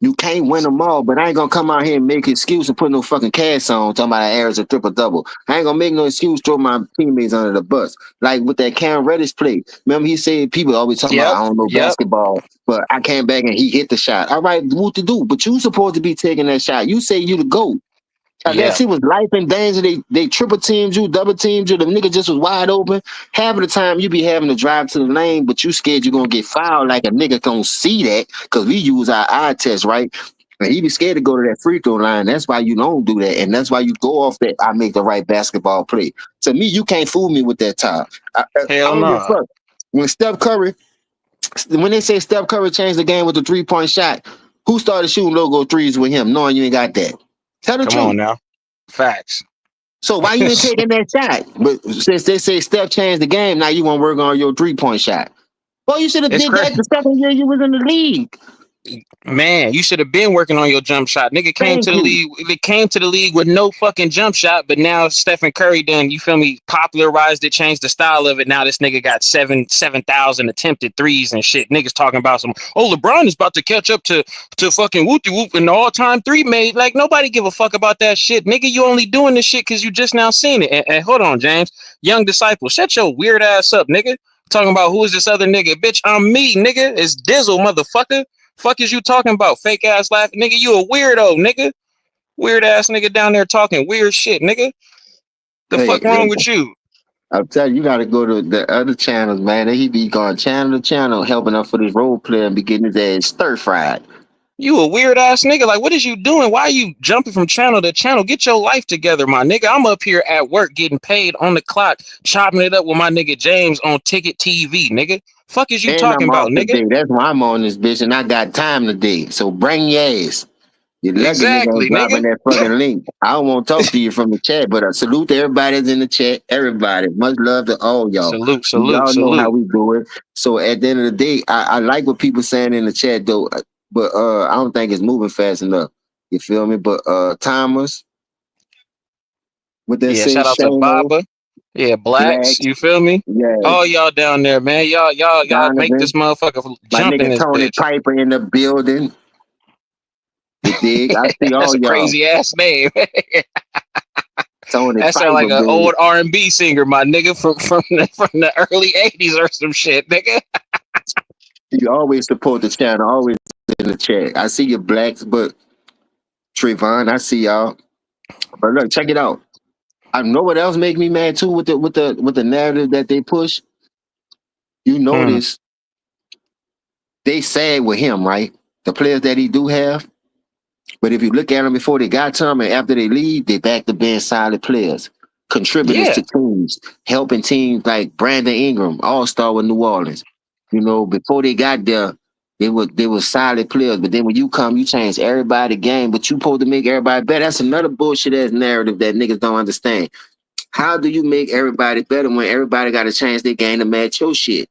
You can't win them all, but I ain't gonna come out here and make an excuse and put no fucking cast on talking about an average a triple double. I ain't gonna make no excuse throw my teammates under the bus. Like with that Cam Reddish play. Remember he said people always talking about
Yep.
I don't know
Yep.
basketball, but I came back and he hit the shot. All right, what to do? But you supposed to be taking that shot. You say you the GOAT. That
Yeah.
shit was life and danger. They triple teamed you, double teamed you. The nigga just was wide open. Half of the time you be having to drive to the lane, but you scared you're gonna get fouled. Like a nigga gonna see that because we use our eye test, right? And he be scared to go to that free throw line. That's why you don't do that, and that's why you go off that. I make the right basketball play. To me, you can't fool me with that time. I
Hell
don't give a
no.
fuck. When they say Steph Curry changed the game with the 3-point shot, who started shooting logo threes with him, knowing you ain't got that? Tell the
Come on
truth.
now. Facts.
So why you ain't taking that shot? But since they say Steph changed the game, now you want to work on your 3-point shot. Well, you should have
It's
did that
crazy.
the second year you was in the league.
Man, you should have been working on your jump shot. Nigga came
Thank
to the
you.
league. They came to the league with no fucking jump shot, but now Stephen Curry done, you feel me, popularized it, changed the style of it. Now this nigga got 7,000 attempted threes and shit. Niggas talking about some, oh, LeBron is about to catch up to fucking whoopty whoop and all-time three made. Like nobody give a fuck about that shit. Nigga, you only doing this shit because you just now seen it. And hold on, James. Young disciple, shut your weird ass up, nigga. Talking about who is this other nigga? Bitch, I'm me, nigga. It's Dizzle, motherfucker. Fuck is you talking about? Fake ass laughing, nigga. You a weirdo, nigga. Weird ass nigga down there talking weird shit, nigga. The
Hey,
fuck wrong with you?
I'm telling you, you got to go to the other channels, man. He be going channel to channel, helping up for this role player and be getting his ass stir fried.
You a weird ass nigga. Like, what is you doing? Why are you jumping from channel to channel? Get your life together, my nigga. I'm up here at work getting paid on the clock, chopping it up with my nigga James on Ticket TV, nigga. Fuck is you
And
talking
I'm
about,
off
nigga?
today. That's why I'm on this bitch, and I got time today. So bring your ass. You lucky nigga ain't
Exactly,
dropping
nigga.
that fucking link. I don't want to talk to you from the chat, but salute to everybody that's in the chat. Everybody. Much love to all y'all.
Salute, salute,
Y'all know how
salute.
we do it. So at the end of the day, I like what people saying in the chat though, but I don't think it's moving fast enough. You feel me? But Thomas, what they
Yeah,
say,
shout out to
Shano,
Baba. Yeah, blacks.
Black,
You feel me?
yeah,
All y'all down there, man. Y'all make this
Donovan,
motherfucker
my
jump in
nigga
this
Tony
bitch.
Piper in the building. You dig? I see
That's
all
a
y'all.
crazy ass name.
Tony
That sound like
Piper,
an
baby.
old R&B singer, my nigga, from the early '80s or some shit, nigga.
You always support the channel, always in the chat. I see your blacks, but Trayvon, I see y'all. But look, check it out. I know what else make me mad too with the narrative that they push. You
Hmm.
notice they sad with him, right? The players that he do have. But if you look at them before they got to him and after they leave, they back to being solid players, contributors
Yeah,
to teams, helping teams like Brandon Ingram, All Star with New Orleans. You know, before they got there, they were solid players. But then when you come, you change everybody game, but you supposed to make everybody better. That's another bullshit ass narrative that niggas don't understand. How do you make everybody better when everybody got to change their game to match your shit?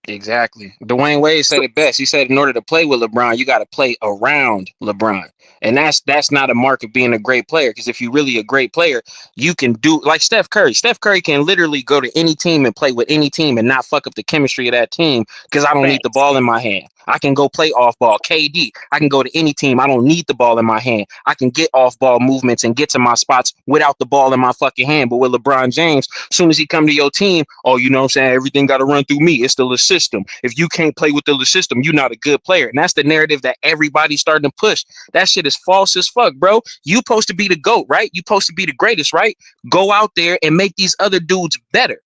Exactly. Dwayne Wade said it best. He said, in order to play with LeBron, you got to play around LeBron. And that's not a mark of being a great player. Because if you're really a great player, you can do like Steph Curry. Steph Curry can literally go to any team and play with any team and not fuck up the chemistry of that team because I don't need the
Facts.
ball in my hand. I can go play off ball. KD, I can go to any team. I don't need the ball in my hand. I can get off ball movements and get to my spots without the ball in my fucking hand. But with LeBron James, as soon as he come to your team, oh, you know what I'm saying? Everything got to run through me. It's the system. If you can't play with the system, you're not a good player. And that's the narrative that everybody's starting to push. That shit is false as fuck, bro. You supposed to be the GOAT, right? You supposed to be the greatest, right? Go out there and make these other dudes better.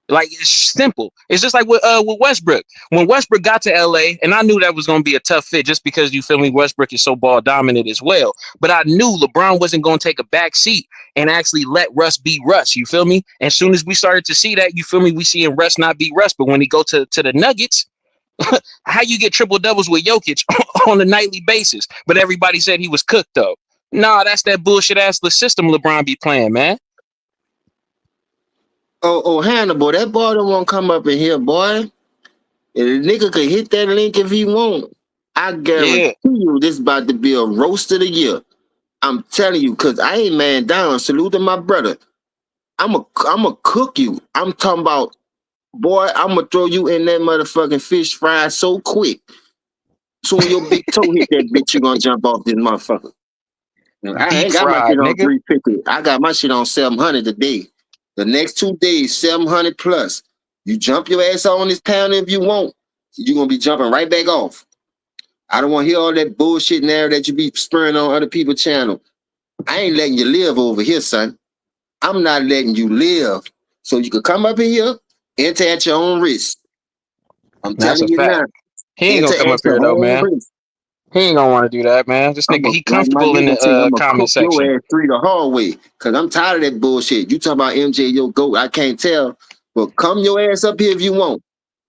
Like, it's simple. It's just like with Westbrook. When Westbrook got to LA, and I knew that was going to be a tough fit just because, you feel me, Westbrook is so ball dominant as well. But I knew LeBron wasn't going to take a back seat and actually let Russ be Russ. You feel me? And as soon as we started to see that, you feel me, we seeing Russ not be Russ. But when he go to the Nuggets, how you get triple doubles with Jokic on a nightly basis? But everybody said he was cooked though. Nah, that's that bullshit ass system LeBron be playing, man.
Oh, Hannibal, that ball don't want to come up in here, boy. And the nigga could hit that link if he want. I
Yeah.
guarantee you this about to be a roast of the year. I'm telling you, because I ain't man down. Salute to my brother. I'm a cook you. I'm talking about, boy, I'm going to throw you in that motherfucking fish fry so quick. Soon your big toe hit that bitch, you going to jump off this motherfucker. I
Deep
ain't got my
fried,
shit on
nigga.
350. I got my shit on 700 a day. The next 2 days, 700 plus. You jump your ass on this pound if you want. You're going to be jumping right back off. I don't want to hear all that bullshit narrative that you be spurring on other people's channel. I ain't letting you live over here, son. I'm not letting you live. So you could come up in here, enter at your own risk. I'm
That's a
telling you now.
fact. He ain't
Enter
gonna come
at
up
your
here though,
own
man.
risk.
He ain't gonna want to do that, man. This nigga, he
Like my
comfortable in
nigga say, I'm
the
gonna
comment
cook your
section.
ass through the hallway. Cause I'm tired of that bullshit. You talking about MJ, your GOAT, I can't tell. But come your ass up here if you want.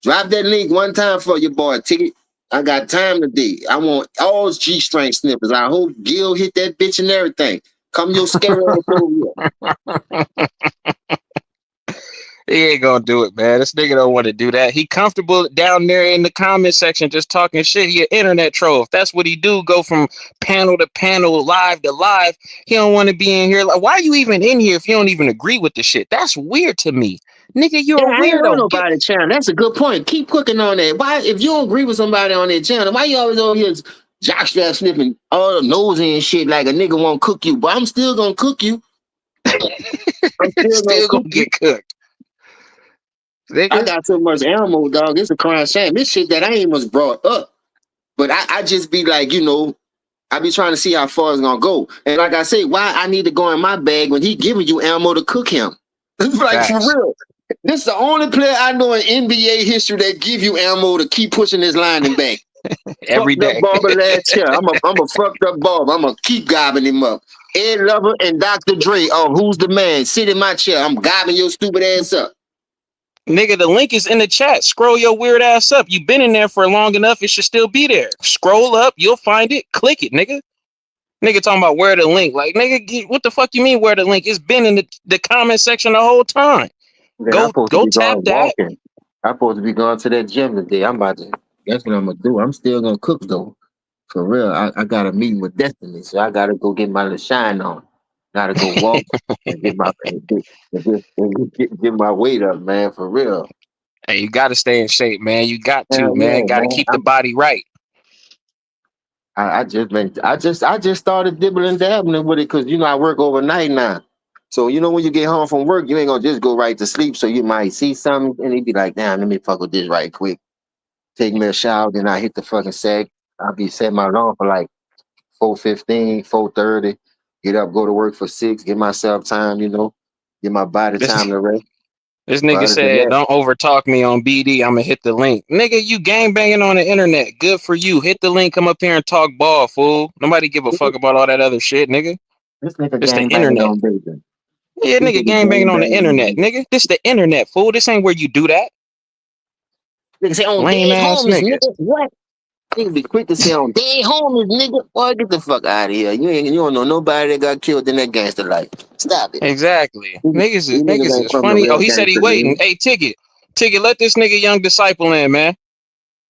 Drop that link one time for your boy ticket. I got time today. I want all G-string snippers. I hope Gil hit that bitch and everything. Come your scary ass over here.
He ain't gonna do it, man. This nigga don't want to do that. He comfortable down there in the comment section just talking shit. He an internet troll. If that's what he do, go from panel to panel, live to live. He don't want to be in here. Like, why are you even in here if you don't even agree with the shit? That's weird to me. Nigga, you're
Yeah,
a
I ain't on
weirdo.
nobody channel. That's a good point. Keep cooking on that. Why, if you don't agree with somebody on their channel, why you always over here jockstrap sniffing all the nosy and shit like a nigga won't cook you? But I'm still gonna cook you. I'm still gonna
Still gonna
cook you.
get cooked.
I
Nigga.
got so much ammo, dog. It's a crying shame. This shit that I ain't was brought up. But I just be like, I be trying to see how far it's gonna go. And like I say, why I need to go in my bag when he giving you ammo to cook him? Like for
Facts.
real. This is the only player I know in NBA history that give you ammo to keep pushing his lining back.
Every
Fucked up
day.
barber last year. I'm a fucked up barber. I'm gonna keep gobbing him up. Ed Lover and Dr. Dre. Oh, who's the man? Sit in my chair. I'm gobbing your stupid ass up.
Nigga, the link is in the chat. Scroll your weird ass up. You've been in there for long enough. It should still be there. Scroll up. You'll find it. Click it, nigga. Nigga talking about where the link. Like, nigga, what the fuck you mean where the link? It's been in the comment section the whole time.
Then I'm
Go
supposed to
go
be
tap
going
that.
walking. I'm supposed to be going to that gym today. I'm about to. That's what I'm gonna do. I'm still gonna cook though. For real. I got a meeting with Destiny, so I gotta go get my little shine on. Gotta go walk and get my get my weight up, man. For real.
Hey, you gotta stay in shape, man. You got to,
Hell
man.
yeah,
Gotta
man.
keep the body right.
I just started dibbling dabbling with it because I work overnight now. So when you get home from work, you ain't gonna just go right to sleep. So you might see something and it be like, damn, let me fuck with this right quick. Take me a shower, then I hit the fucking sack. I'll be setting my alarm for like 4:15, 4:30. Get up, go to work for 6, give myself time, get my body
This
time to rest.
this
But
nigga
other than
said,
that,
don't overtalk me on BD. I'ma hit the link. Nigga, you gang banging on the internet. Good for you. Hit the link, come up here and talk ball, fool. Nobody give a fuck about all that other shit, nigga.
this nigga
It's the
gang banging
internet.
on bacon.
Yeah,
This
nigga,
nigga
gang banging
gang
on the
banging on
internet,
bacon.
nigga. This the internet, fool. This ain't where you do that.
Nigga say on
Lame
dead
ass
homies,
niggas.
nigga. What? Nigga be quick to say on dead homies, nigga. Boy, get the fuck out of here. You don't know nobody that got killed in that gangster life. Stop it.
Exactly.
These
Niggas
niggas
is
ain't from the
funny. Oh,
real
he said he
gangster
waiting.
league.
Hey, ticket. Ticket, let this nigga young disciple in, man.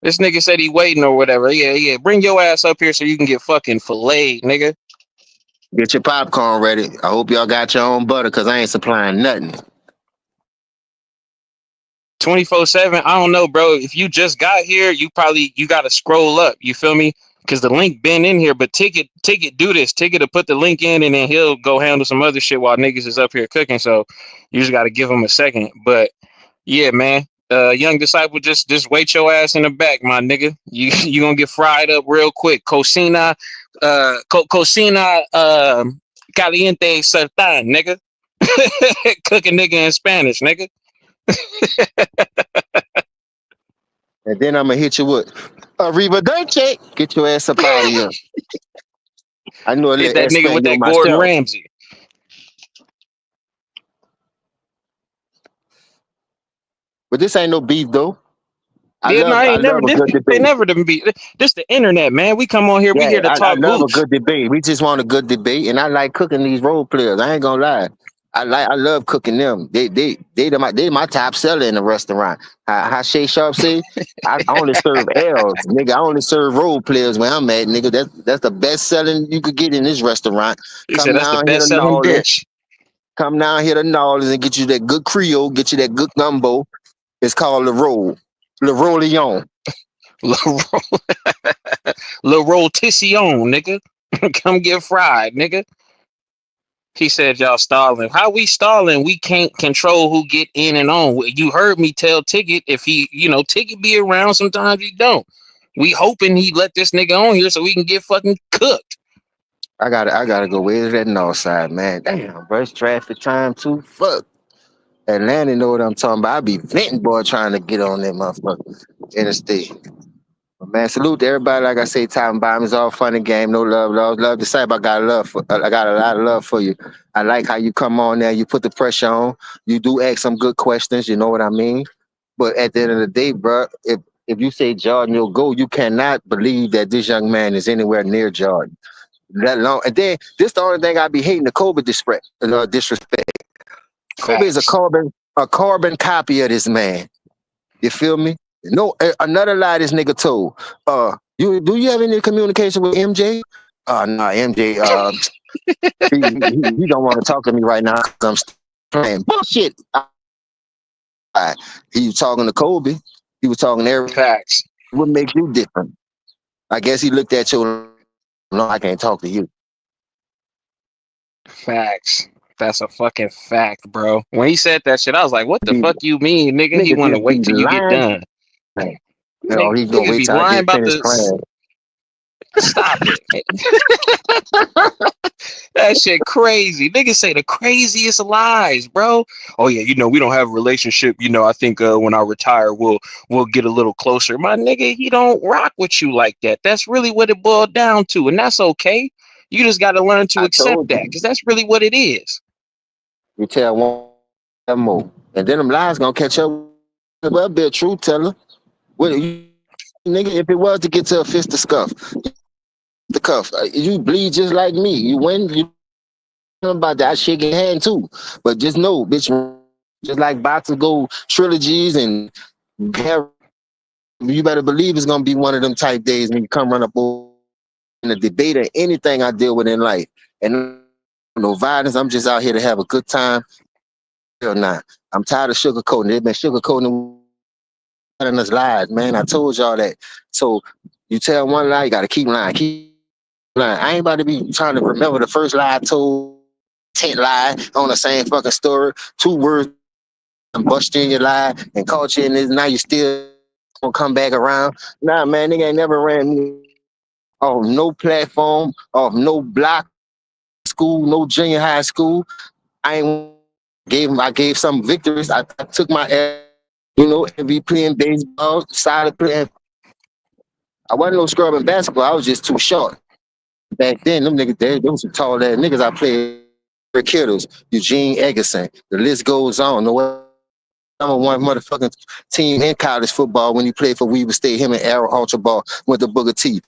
This nigga said he waiting or whatever. Yeah. Bring your ass up here so you can get fucking filleted, nigga.
Get your popcorn ready. I hope y'all got your own butter, cause I ain't supplying nothing.
24/7. I don't know, bro. If you just got here, you gotta scroll up. You feel me? Because the link been in here, but ticket do this. Ticket to put the link in, and then he'll go handle some other shit while niggas is up here cooking. So you just gotta give him a second. But yeah, man. Young disciple, just wait your ass in the back, my nigga. You gonna get fried up real quick. Cocina, cocina, caliente sartan, nigga. Cooking nigga in Spanish, nigga.
And then I'm gonna hit you with Arrivederci. Get your ass up out of here. I know a
Hit
little
that nigga with
Espanol
that Gordon
myself.
Ramsay.
But this ain't no beef though.
Yeah, no, I
I
ain't never.
love a
This
good
ain't
debate.
never to be. This the internet, man. We come on here. We
Yeah,
here to
I
talk
love a
hoops.
good debate. We just want a good debate, and I like cooking these role players. I ain't gonna lie. I love cooking them. They my top seller in the restaurant. How Shay Sharp say, I only serve L's, nigga. I only serve role players where I'm at, nigga. That's the best selling you could get in this restaurant.
He said
Come
that's the
down here to
best selling
Nolly.
dish.
Come down here to Nolly and get you that good Creole, get you that good gumbo. It's called the roll. Le Rollillon.
Le rotisserie, nigga. Come get fried, nigga. He said y'all stalling. How we stalling? We can't control who get in and on. You heard me tell Ticket if he, Ticket be around. Sometimes he don't. We hoping he let this nigga on here so we can get fucking cooked.
I gotta go. Where's that north side, man? Damn, bro, it's traffic time too. Fuck. Atlanta know what I'm talking about. I be venting, boy, trying to get on that motherfucker interstate. But man, salute to everybody. Like I say, time bomb is all fun and game. No love to say. I got I got a lot of love for you. I like how you come on there. You put the pressure on. You do ask some good questions. You know what I mean. But at the end of the day, bro, if you say Jordan, you'll go. You cannot believe that this young man is anywhere near Jordan. Let alone, and then this the only thing I be hating the Kobe disrespect. Kobe is
Facts.
a carbon copy of this man. You feel me? No, another lie this nigga told. You have any communication with MJ? Nah, MJ. He don't want to talk to me right now because I'm playing bullshit. He was talking to Kobe. He was talking to everyone.
Facts.
What makes you different? I guess he looked at you. No, I can't talk to you.
Facts. That's a fucking fact, bro. When he said that shit, I was like, what the
These
fuck you mean, nigga? He
niggas
want to
just be
wait till you get
lying.
done.
Oh, he's gonna
Niggas
wait
be
till I
lying
get
about
finished
this.
playing.
Stop it. That shit crazy. Niggas say the craziest lies, bro. Oh yeah, we don't have a relationship. I think when I retire, we'll get a little closer. My nigga, he don't rock with you like that. That's really what it boiled down to, and that's okay. You just got to learn to
I
accept
told
that,
you.
because that's really what it is.
You tell one more, and then them lies gonna catch up. Well, be a truth teller. What you, nigga? If it was to get to a fist to scuff, the cuff, you bleed just like me. You win. You know about that? I shake your hand too. But just know, bitch, just like boxers go trilogies and you better believe it's gonna be one of them type days when you come run up in a debate or anything I deal with in life. And no violence. I'm just out here to have a good time. Hell nah. I'm tired of sugarcoating. They've been sugarcoating us lies, man. I told y'all that. So you tell one lie, you gotta keep lying. Keep lying. I ain't about to be trying to remember the first lie I told, 10 lie on the same fucking story. 2 words and bust you in your lie and caught you in this. Now you still gonna come back around. Nah, man, nigga ain't never ran me off no platform, off no block school, no junior high school. I gave some victories. I took my MVP in baseball, solid player. I wasn't no scrub in basketball. I was just too short. Back then, them niggas, there was some tall ass niggas I played. Rick Kittles, Eugene Eggerson. The list goes on. No number one motherfucking team in college football when he played for Weaver State. Him and Arrow Ultraball went to Booker T.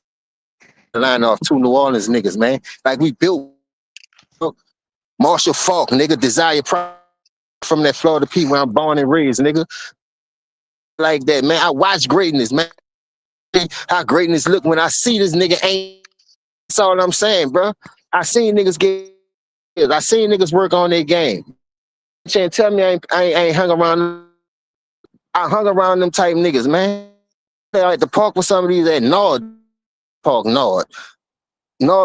Line off 2 New Orleans niggas, man. Like we built Marshall Falk, nigga, Desire Pride from that Florida P where I'm born and raised, nigga. like that, man. I watch greatness, man. How greatness look when I see this nigga ain't. That's all I'm saying, bro. I seen niggas get. I seen niggas work on their game. You can't tell me I ain't hung around. I hung around them type niggas, man. They like to park with some of these at Nord Park, Nord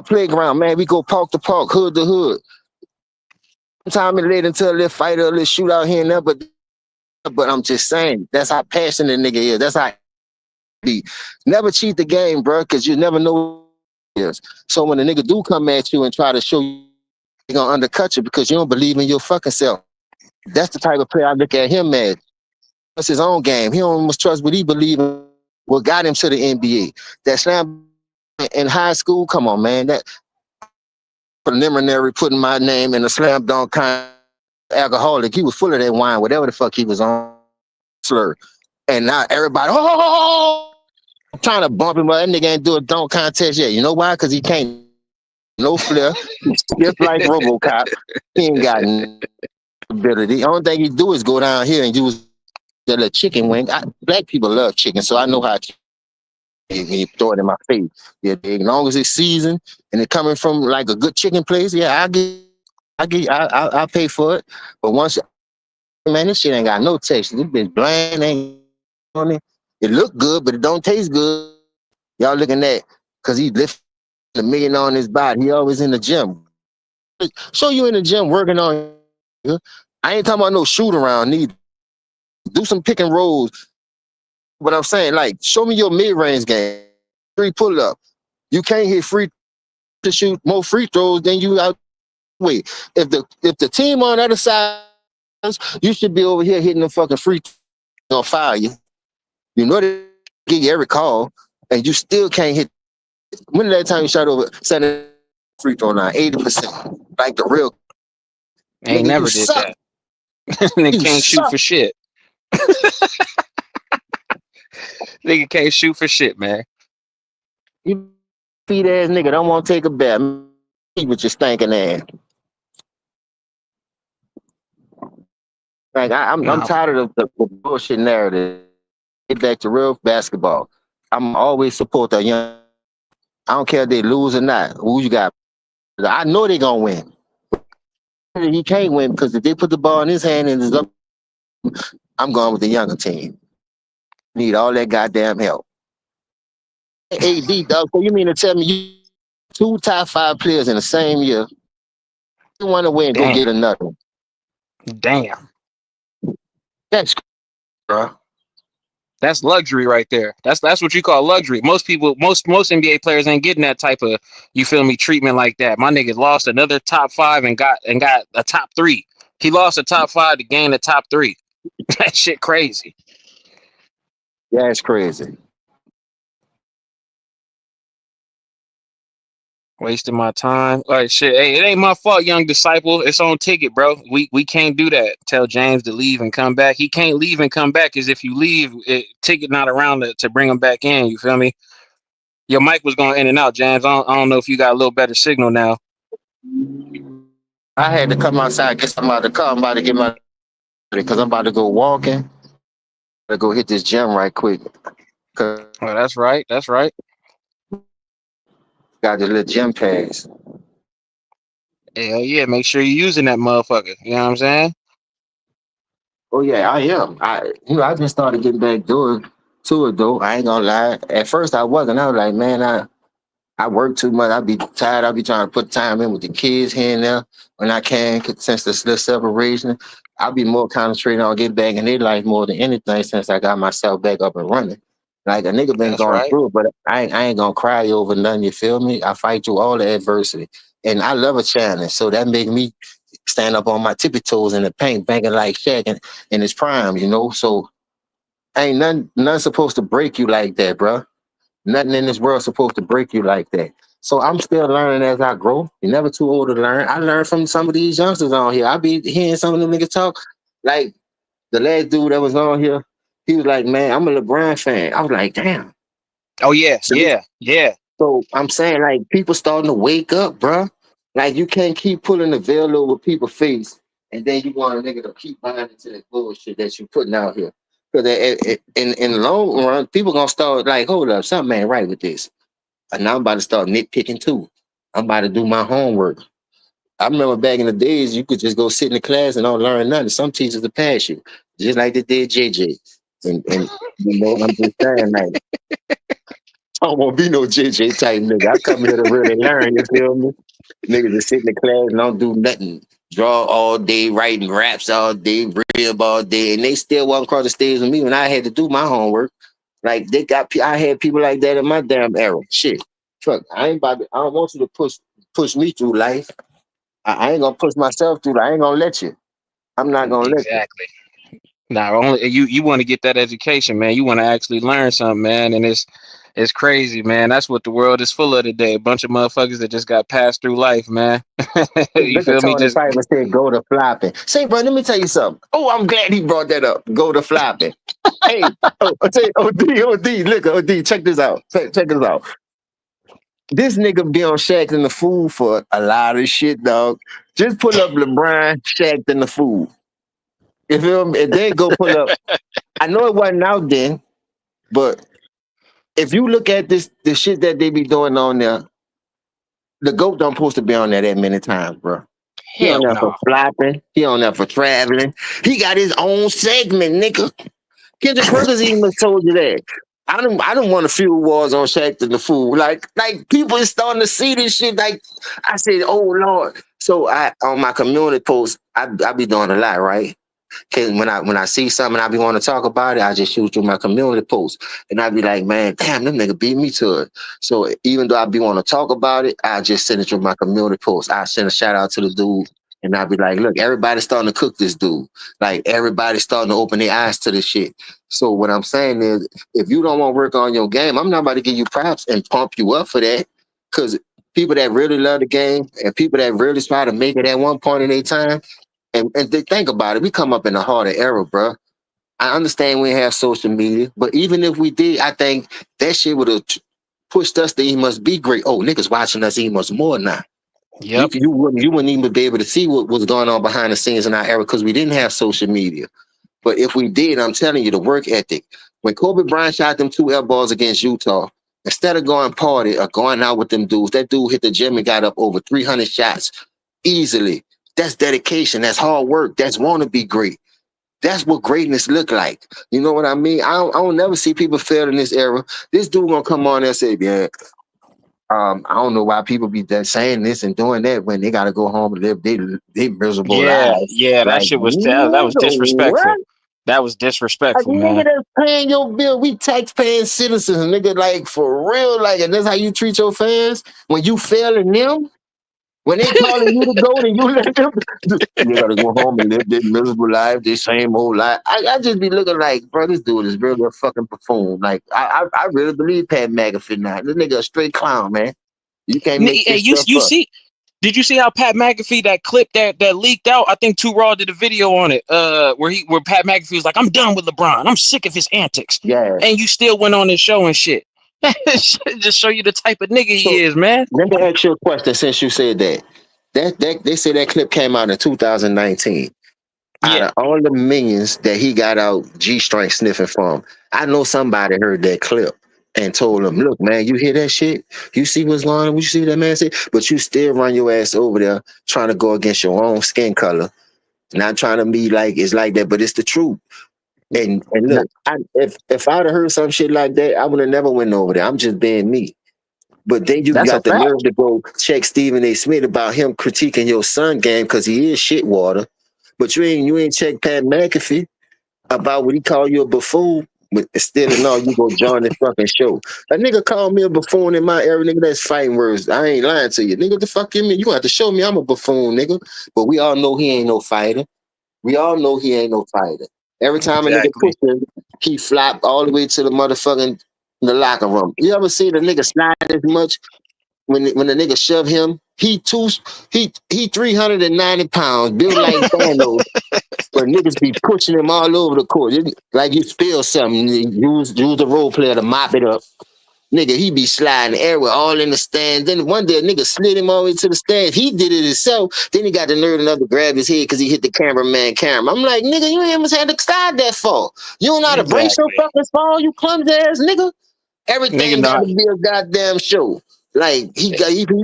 Playground, man. We go park to park, hood to hood. Sometimes it led into a little fight or a little shootout here and there, but I'm just saying that's how passionate nigga is. That's how be. Never cheat the game, bro, because you never know what it is. So when a nigga do come at you and try to show you, he gonna undercut you because you don't believe in your fucking self. That's the type of player I look at him as. That's his own game. He don't almost trust what he believe in. What got him to the NBA. That slam in high school, come on, man. That preliminary putting my name in a slam dunk kind of alcoholic. He was full of that wine, whatever the fuck he was on, slur. And now everybody, oh, I'm trying to bump him, but that nigga ain't do a dunk contest yet. You know why? Because he can't. No flair. Just like RoboCop. He ain't got no ability. The only thing he do is go down here and use the little chicken wing. Black people love chicken, so I know how to you throw it in my face. Yeah, as long as it's seasoned and it coming from like a good chicken place, yeah, I pay for it. But once, man, this shit ain't got no taste. This bitch bland, ain't on it. It look good, but it don't taste good. Y'all looking at because he lifting $1 million on his body. He always in the gym. Show you in the gym working on. I ain't talking about no shoot around neither. Do some pick and rolls. But I'm saying, like, show me your mid range game. 3 pull up. You can't hit free to shoot more free throws than you out. Wait, if the team on the other side, you should be over here hitting the fucking free throws. Gonna fire you. You know they give you every call, and you still can't hit. When the last time you shot over 7 free throw line? 80%. Like the real
Ain't
nigga, you
never did
suck.
that. Nigga
You
can't shoot
suck.
for shit. Nigga can't shoot for shit, man.
You feed ass nigga don't want to take a bet. Eat with your stinking ass. Like I'm
Nah,
tired of the bullshit narrative. Get back to real basketball. I'm always support the young. I don't care if they lose or not. Who you got? I know they gonna win. He can't win because if they put the ball in his hand and it's up, I'm going with the younger team. Need all that goddamn help. AD, dog. So you mean to tell me you 2 top 5 players in the same year? You want to win? Go
damn,
get another one.
damn.
That's bro.
That's luxury right there. That's what you call luxury. Most people, most NBA players ain't getting that type of, you feel me, treatment like that. My nigga lost another top 5 and got a top 3. He lost a top 5 to gain a top 3. That shit crazy.
That's crazy.
Wasting my time. Like shit. Hey, it ain't my fault, young disciple. It's on ticket, bro. We can't do that. Tell James to leave and come back. He can't leave and come back because if you leave, ticket not around to bring him back in. You feel me? Your mic was going in and out, James. I don't know if you got a little better signal now.
I had to come outside, get somebody to come. I'm about to get my because I'm about to go walking. To go hit this gym right quick. Cause
Oh, that's right. That's right.
got the little gym pass.
Hell yeah. Make sure you're using that motherfucker. You know what I'm saying?
Oh yeah, I am. I just started getting back to it though. I ain't gonna lie. At first I wasn't. I was like, man, I work too much. I be tired. I be trying to put time in with the kids here and there when I can. 'Cause since this little separation, I'll be more concentrated on getting back in their life more than anything since I got myself back up and running. Like a nigga been
That's
going
right.
through it, but I ain't gonna cry over nothing. You feel me? I fight through all the adversity, and I love a challenge. So that make me stand up on my tippy toes in the paint, banging like Shaq in his prime. So ain't nothing supposed to break you like that, bro. Nothing in this world supposed to break you like that. So I'm still learning as I grow. You're never too old to learn. I learned from some of these youngsters on here. I be hearing some of them niggas talk. Like the last dude that was on here, he was like, man, I'm a LeBron fan. I was like, damn.
Oh yeah.
So,
Yeah. Yeah.
so I'm saying like people starting to wake up, bro. Like you can't keep pulling the veil over people's face and then you want a nigga to keep buying into that bullshit that you putting out here. Because in the long run, people gonna start like, hold up, something ain't right with this. And now I'm about to start nitpicking too. I'm about to do my homework. I remember back in the days, you could just go sit in the class and don't learn nothing. Some teachers will pass you, just like they did JJ. And I'm just saying, like, I don't want to be no JJ type nigga. I come here to really learn, you feel me? Niggas just sit in the class and don't do nothing. Draw all day, writing raps all day, rib all day, and they still walk across the stage with me when I had to do my homework. Like I had people like that in my damn era. Shit, fuck, I ain't about to, I don't want you to push me through life. I ain't gonna push myself through. I ain't gonna let you. I'm not gonna let you.
Exactly. Now, only you want to get that education, man. You want to actually learn something, man, and it's crazy, man. That's what the world is full of today. A bunch of motherfuckers that just got passed through life, man. You
Look at
feel me?
Tony
Just
Piper said, "Go to flopping." Say, bro, let me tell you something. Oh, I'm glad he brought that up. Go to flopping. Hey, I tell you, OD, look, OD, check this out. Check this out. This nigga be on Shaq and the Fool for a lot of shit, dog. Just pull up LeBron, Shaq and the Fool. You feel me? And then go pull up. I know it wasn't out then, but if you look at the shit that they be doing on there, the GOAT don't supposed to be on there that many times, bro. He on
hell
there for
no.
flopping. He on there for traveling. He got his own segment, nigga. Kendrick Perkins even told you that. I don't want to fuel wars on Shaq and the Fool. Like people is starting to see this shit. Like I said, oh Lord. So I on my community post, I be doing a lot, right? Cause when I see something I be want to talk about it, I just shoot through my community post. And I be like, man, damn, them nigga beat me to it. So even though I be want to talk about it, I just send it through my community post. I send a shout out to the dude. And I be like, look, everybody's starting to cook this dude. Like everybody's starting to open their eyes to this shit. So what I'm saying is, if you don't want to work on your game, I'm not about to give you props and pump you up for that. Cause people that really love the game and people that really try to make it at one point in their time, and think about it, we come up in a harder era, bro. I understand we have social media, but even if we did, I think that shit would have pushed us to he must be great. Oh, niggas watching us he must more now. You
Yep.
you wouldn't even be able to see what was going on behind the scenes in our era because we didn't have social media. But if we did, I'm telling you, the work ethic. When Kobe Bryant shot them 2 air balls against Utah, instead of going party or going out with them dudes, that dude hit the gym and got up over 300 shots easily. That's dedication. That's hard work. That's want to be great. That's what greatness look like. You know what I mean? I don't never see people fail in this era. This dude gonna come on there and say, yeah, I don't know why people be that saying this and doing that when they gotta go home and live they miserable
Yeah,
lives.
yeah, that
Like,
shit was that was
nigga,
disrespectful.
what?
That was
Like,
disrespectful,
nigga
man.
that's paying your bill. We tax-paying citizens, nigga. Like, for real. Like, and that's how you treat your fans when you failing them. When they calling you to go, then you let them. You gotta go home and live this miserable life, this same old life. I just be looking like, bro, this dude is really a fucking buffoon. Like, I really believe Pat McAfee now. This nigga a straight clown, man. You can't make
Hey,
this stuff
you
up.
see? Did you see how Pat McAfee that clip that leaked out? I think Two Raw did a video on it. Where Pat McAfee was like, "I'm done with LeBron. I'm sick of his antics,"
Yeah.
and you still went on his show and shit. Just show you the type of nigga he
So
is, man.
let me ask you a question since you said that. That they say that clip came out in 2019. Out
Yeah,
of all the millions that he got out G string sniffing from, I know somebody heard that clip and told him, look, man, you hear that shit? You see what's going on? You see what that man say? But you still run your ass over there trying to go against your own skin color, not trying to be like it's like that, but it's the truth. And
Nah,
look, if I'd have heard some shit like that, I would have never went over there. I'm just being me. But then you
that's a
got the
fact.
nerve to go check Stephen A. Smith about him critiquing your son game because he is shit water. But you ain't check Pat McAfee about what he called you a buffoon. But still and all, you go join this fucking show. A nigga called me a buffoon in my era, nigga. That's fighting words. I ain't lying to you, nigga. What the fuck you mean? You gonna have to show me I'm a buffoon, nigga. But we all know he ain't no fighter. We all know he ain't no fighter. Every time a nigga push
Exactly.
him, he flopped all the way to the motherfucking the locker room. You ever see the nigga slide as much when the nigga shove him? He 390 pounds, built like Thanos. But niggas be pushing him all over the court. Like you spill something, use a role player to mop it up. Nigga, he be sliding everywhere, all in the stands. Then one day a nigga slid him all the way to the stands. He did it himself. Then he got the nerve enough to grab his head because he hit the cameraman camera. I'm like, nigga, you ain't even had to slide that far. You don't know how to brace your
Exactly.
fucking fall, you clumsy ass nigga.
Nigga,
Everything got
not
to be a goddamn show. Like he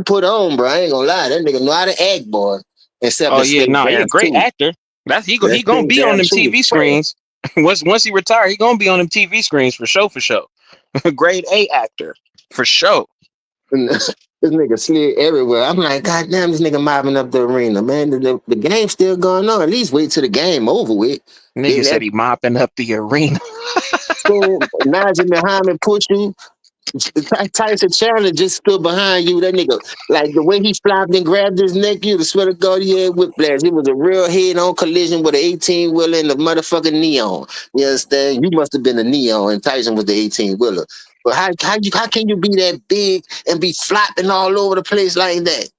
put on, bro. I ain't gonna lie. That nigga know how to act, boy. Except
oh
in
yeah,
Space
nah, he a
Jam
great
2.
actor. He
That
gonna
Space
be on
Jam
them
2 was
TV
trash.
screens. Once he retire, he gonna be on them TV screens for sure, for sure. Grade A actor. For sure.
And this nigga slid everywhere. I'm like, God damn, this nigga mobbing up the arena, man. The game's still going on. At least wait till the game over with.
Nigga
Then
said
that
he mopping up the arena.
so Najee Muhammad push you. Tyson Chandler just stood behind you. That nigga, like the way he flopped and grabbed his neck, you'd swear to God he had whiplash. It was a real head-on collision with an 18-wheeler and the motherfucking neon. You understand? You must have been a neon and Tyson was the 18-wheeler. But how can you be that big and be flopping all over the place like that?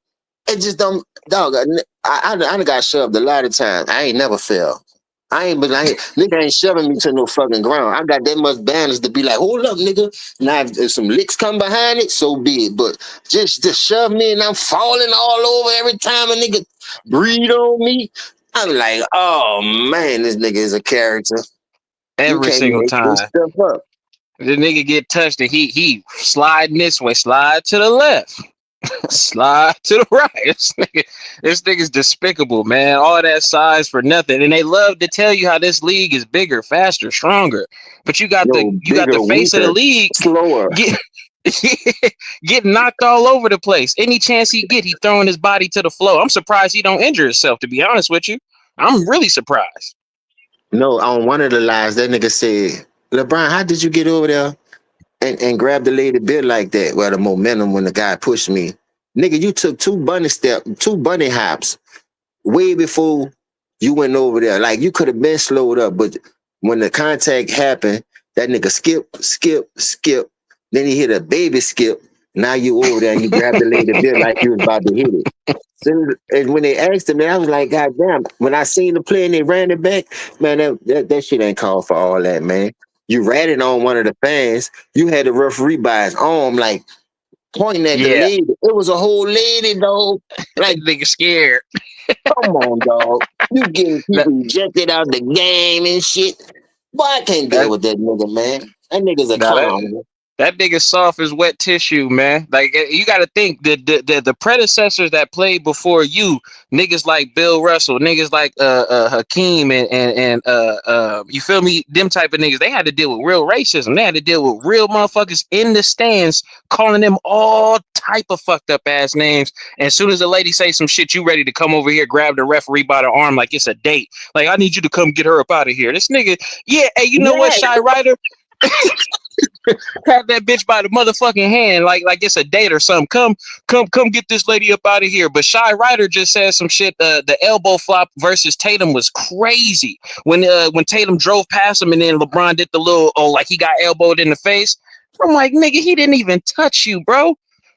It just don't, dog. I done got shoved a lot of times. I ain't never fell. Nigga ain't shoving me to no fucking ground. I got that much balance to be like, hold up, nigga. Now if some licks come behind it, so be it. But just shove me and I'm falling all over every time a nigga breathe on me. I'm like, oh man, this nigga is a character. You
Every
can't
single
make this
time.
stuff up.
The nigga get touched and he sliding this way, slide to the left. Slide to the right. This nigga's despicable, man. All that size for nothing. And they love to tell you how this league is bigger, faster, stronger. But
No,
you got the
bigger,
face of the
weaker,
league
slower.
get get knocked all over the place. Any chance he throwing his body to the floor. I'm surprised he don't injure himself, to be honest with you. I'm really surprised.
No, on one of the lives, that nigga said, LeBron, how did you get over there and grab the lady bit like that? Well, the momentum when the guy pushed me. Nigga, you took two bunny hops way before you went over there. Like you could have been slowed up, but when the contact happened, that nigga skip. Then he hit a baby skip. Now you over there and you grab the lady bit like you was about to hit it. So, and when they asked him, man, I was like, God damn. When I seen the play and they ran it back, man, that shit ain't called for all that, man. You ratted on one of the fans. You had the referee by his arm, like pointing at the
Yeah,
lady. It was a whole lady, though. Like,
nigga scared.
come on, dog. You getting
That,
people ejected out the game and shit. Boy, I can't deal
that,
with that nigga, man. That nigga's a
now that
clown.
That nigga soft as wet tissue, man. Like you got to think the predecessors that played before you, niggas like Bill Russell, niggas like Hakeem and you feel me? Them type of niggas, they had to deal with real racism. They had to deal with real motherfuckers in the stands calling them all type of fucked up ass names. And as soon as the lady say some shit, you ready to come over here, grab the referee by the arm like it's a date. Like I need you to come get her up out of here. This nigga, yeah. Hey, you know what,
Yeah,
Shy Ryder? Have that bitch by the motherfucking hand, like it's a date or something. Come get this lady up out of here. But Shy Ryder just said some shit. The elbow flop versus Tatum was crazy. When Tatum drove past him and then LeBron did the little like he got elbowed in the face. I'm like, nigga, he didn't even touch you, bro.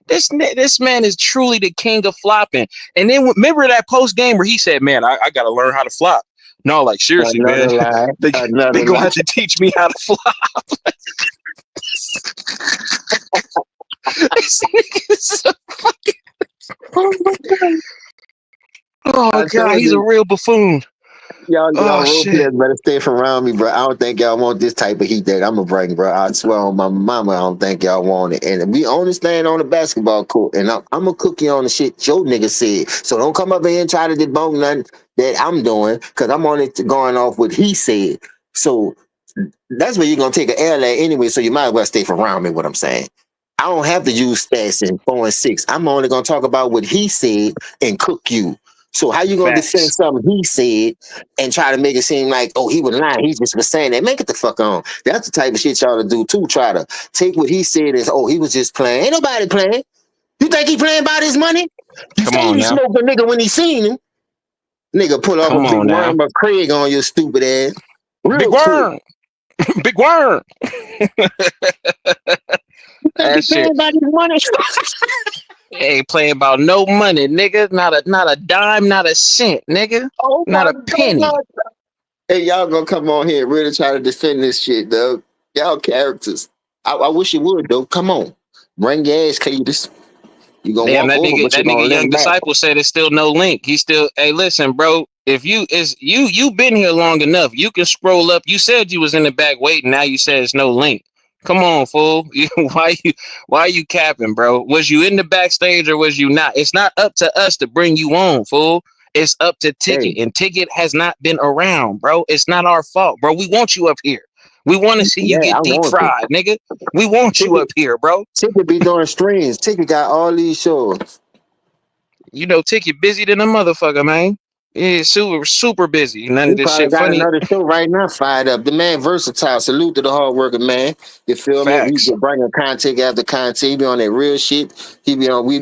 This man is truly the king of flopping. And then remember that post game where he said, "Man, I got to learn how to flop." No, like seriously, man,
another lie.
they
Another
gonna
lie.
have to teach me how to flop. This nigga is so fucking.
Oh my God.
Oh
I
god,
told
he's a
you.
real buffoon.
Y'all
Oh
role
shit.
players better stay from around me, bro. I don't think y'all want this type of heat that I'm gonna bring, bro. I swear on my mama, I don't think y'all want it. And we only stand on the basketball court, and I'm gonna cook you on the shit Joe nigga said. So don't come up here and try to debunk nothing that I'm doing, cause I'm on it going off what he said. So that's where you're gonna take an L at anyway. So you might as well stay from around me. What I'm saying. I don't have to use stats in 4 and 6. I'm only gonna talk about what he said and cook you. So how you gonna defend
Facts.
something he said and try to make it seem like, oh, he was lying, he just was saying that? Make it the fuck on. That's the type of shit y'all to do too. Try to take what he said as, oh, he was just playing. Ain't nobody playing. You think he playing about his money? You
Come
say
on
you
now.
smoked a nigga when he seen him. Nigga pull off a
Come
big
on now.
worm of Craig on your stupid ass.
Big
Real quick.
worm. Big worm.
You think he
That
playing
shit
about his money?
ain't playing about no money, nigga. Not a dime, not a cent, nigga.
Oh
Not
my
a penny.
God. Hey, y'all gonna come on here and really try to defend this shit, though. Y'all characters. I wish you would, though. Come on. Bring your ass, Cletus. You gonna
Damn,
walk over, but
that
you gonna
nigga young
limp back.
disciple said it's still no link. He still, hey, listen, bro. If you been here long enough, you can scroll up. You said you was in the back waiting. Now you said it's no link. Come on, fool. Why you capping, bro? Was you in the backstage or was you not? It's not up to us to bring you on, fool. It's up to
Hey,
Ticket, and Ticket has not been around, bro. It's not our fault, bro. We want you up here. We want to see you
yeah, I
get deep
want to.
fried, nigga. We want you
Ticket,
up here, bro.
Ticket be doing streams. Ticket got all these shows.
You know, Ticket busy than a motherfucker, man. Yeah, super busy. None
He
of this
probably
shit
got
funny.
another show right now fired up. The man versatile. Salute to the hard working man. You feel me? He
Facts.
be bringing content after content. He be on that real shit. He be on we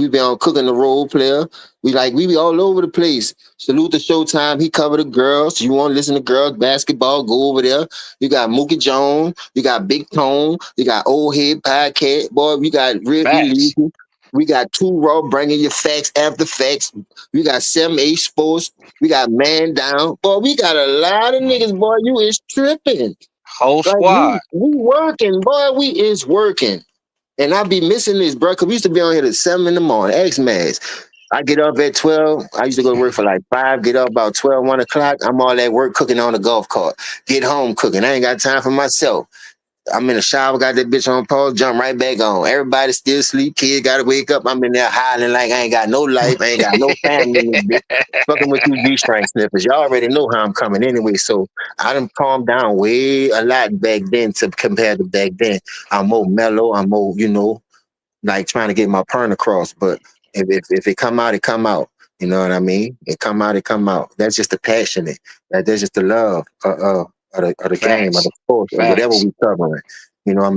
be on cooking the role player. We be all over the place. Salute to Showtime. He cover the girls. You want to listen to girls basketball? Go over there. You got Mookie Jones. You got Big Tone. You got Old Head Podcast. Boy, we got Real
Facts.
Illegal. We got Two Raw bringing you facts after facts. We got 7-8 Sports. We got Man Down. Boy, we got a lot of niggas, boy. You is tripping.
Whole
Like
squad.
we working, boy. We is working. And I be missing this, bro. Cause we used to be on here at 7 in the morning. X-Max. I get up at 12. I used to go to work for like 5, get up about 12, 1 o'clock. I'm all at work cooking on the golf cart. Get home cooking. I ain't got time for myself. I'm in the shower, got that bitch on pause, jump right back on. Everybody still sleep. Kid got to wake up. I'm in there hiding like I ain't got no life. I ain't got no family in this bitch. Fucking with you G-string sniffers. Y'all already know how I'm coming anyway. So I done calmed down way a lot back then to compared to back then. I'm more mellow. I'm more, like trying to get my point across. But if it come out, it come out. You know what I mean? It come out, it come out. That's just the passionate. That's just the love of the game, of
Facts.
the sport, or whatever
Facts.
we covering.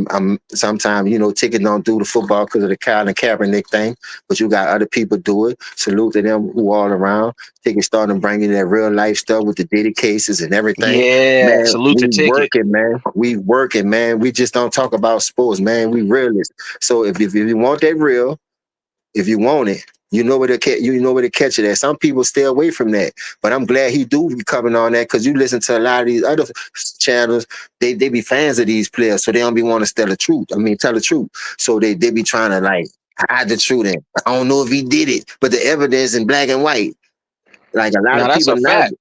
I'm sometimes, Ticket don't do the football because of the Colin Kaepernick thing, but you got other people do it. Salute to them who all around. Ticket starting bringing that real life stuff with the Diddy cases and everything.
Yeah.
Man,
Salute
we
to Ticket.
working, man. We working, man. We just don't talk about sports, man. We realists. So if you want that real, if you want it, you know where to catch it at. Some people stay away from that, but I'm glad he do be coming on that because you listen to a lot of these other channels. They be fans of these players, so they don't be want to tell the truth. I mean, tell the truth. So they be trying to like hide the truth. And I don't know if he did it, but the evidence in black and white. Like a lot
Now
of
that's
people
a
now,
fact.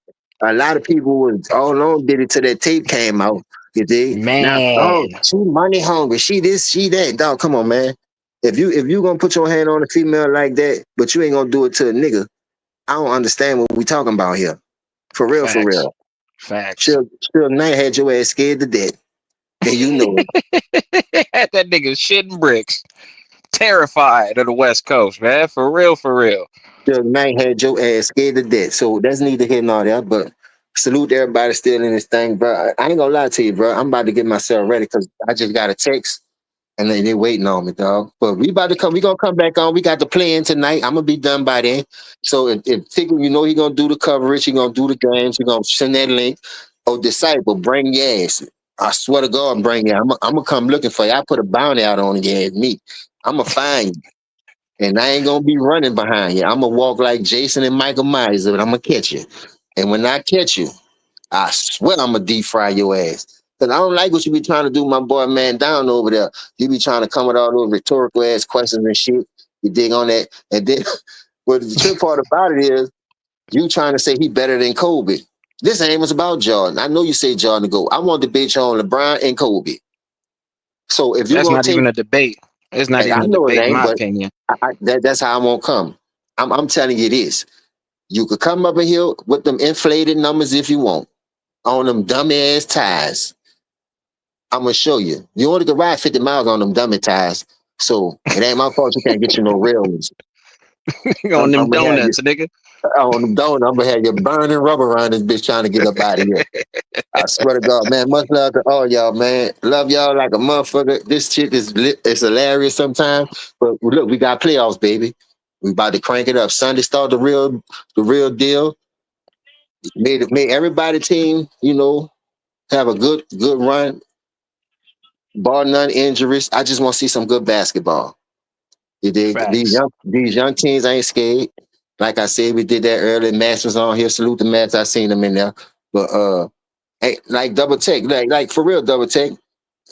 a lot of people was all along did it till that tape came out. You dig? Now, oh,
Man.
she money hungry. She this, she that. Dog, come on, man. If you gonna put your hand on a female like that, but you ain't gonna do it to a nigga, I don't understand what we talking about here. For real, for
Facts.
real.
Facts.
She'll night had your ass scared to death, and you know it.
That nigga shitting bricks. Terrified of the West Coast, man. For real, for real.
She'll night had your ass scared to death. So that's neither here nor there. But salute to everybody still in this thing, bro. I ain't gonna lie to you, bro. I'm about to get myself ready because I just got a text. And they waiting on me, dog. But we about to come. We gonna come back on. We got the play in tonight. I'm gonna be done by then. So if Tickle, he gonna do the coverage. He gonna do the games. He gonna send that link. Oh, disciple, bring your ass. I swear to God, bring you. I'm gonna come looking for you. I put a bounty out on you and me. I'm gonna find you, and I ain't gonna be running behind you. I'm gonna walk like Jason and Michael Myers, but I'm gonna catch you. And when I catch you, I swear I'm gonna deep fry your ass. Cause I don't like what you be trying to do, my boy man down over there. You be trying to come with all those rhetorical ass questions and shit. You dig on that. And then well the trip part about it is you trying to say he better than Kobe. This ain't what's about Jordan. I know you say Jordan to go. I want to debate you on LeBron and Kobe. So if you're
That's
gonna
not
take
even a debate. It's not
and I
even a
know it
debate, in
ain't,
my
but
opinion.
that's how I won't come. I'm telling you this. You could come up in here with them inflated numbers if you want on them dummy ass ties. I'm gonna show you. You only can ride 50 miles on them dummy tires. So it ain't my fault you can't get you no real ones.
On
I'm
them
gonna have you
donuts, nigga.
on them donut. I'm gonna have you burning rubber around this bitch trying to get up out of here. I swear to God, man. Much love to all y'all, man. Love y'all like a motherfucker. This shit is lit. It's hilarious sometimes. But look, we got playoffs, baby. We about to crank it up. Sunday start the real deal. Made everybody team, have a good run, bar none injuries. I just want to see some good basketball. You dig?
Facts.
These young teams ain't scared. Like I said, we did that early. Max was on here. Salute the Max. I seen them in there. But hey, like double take, like for real double take.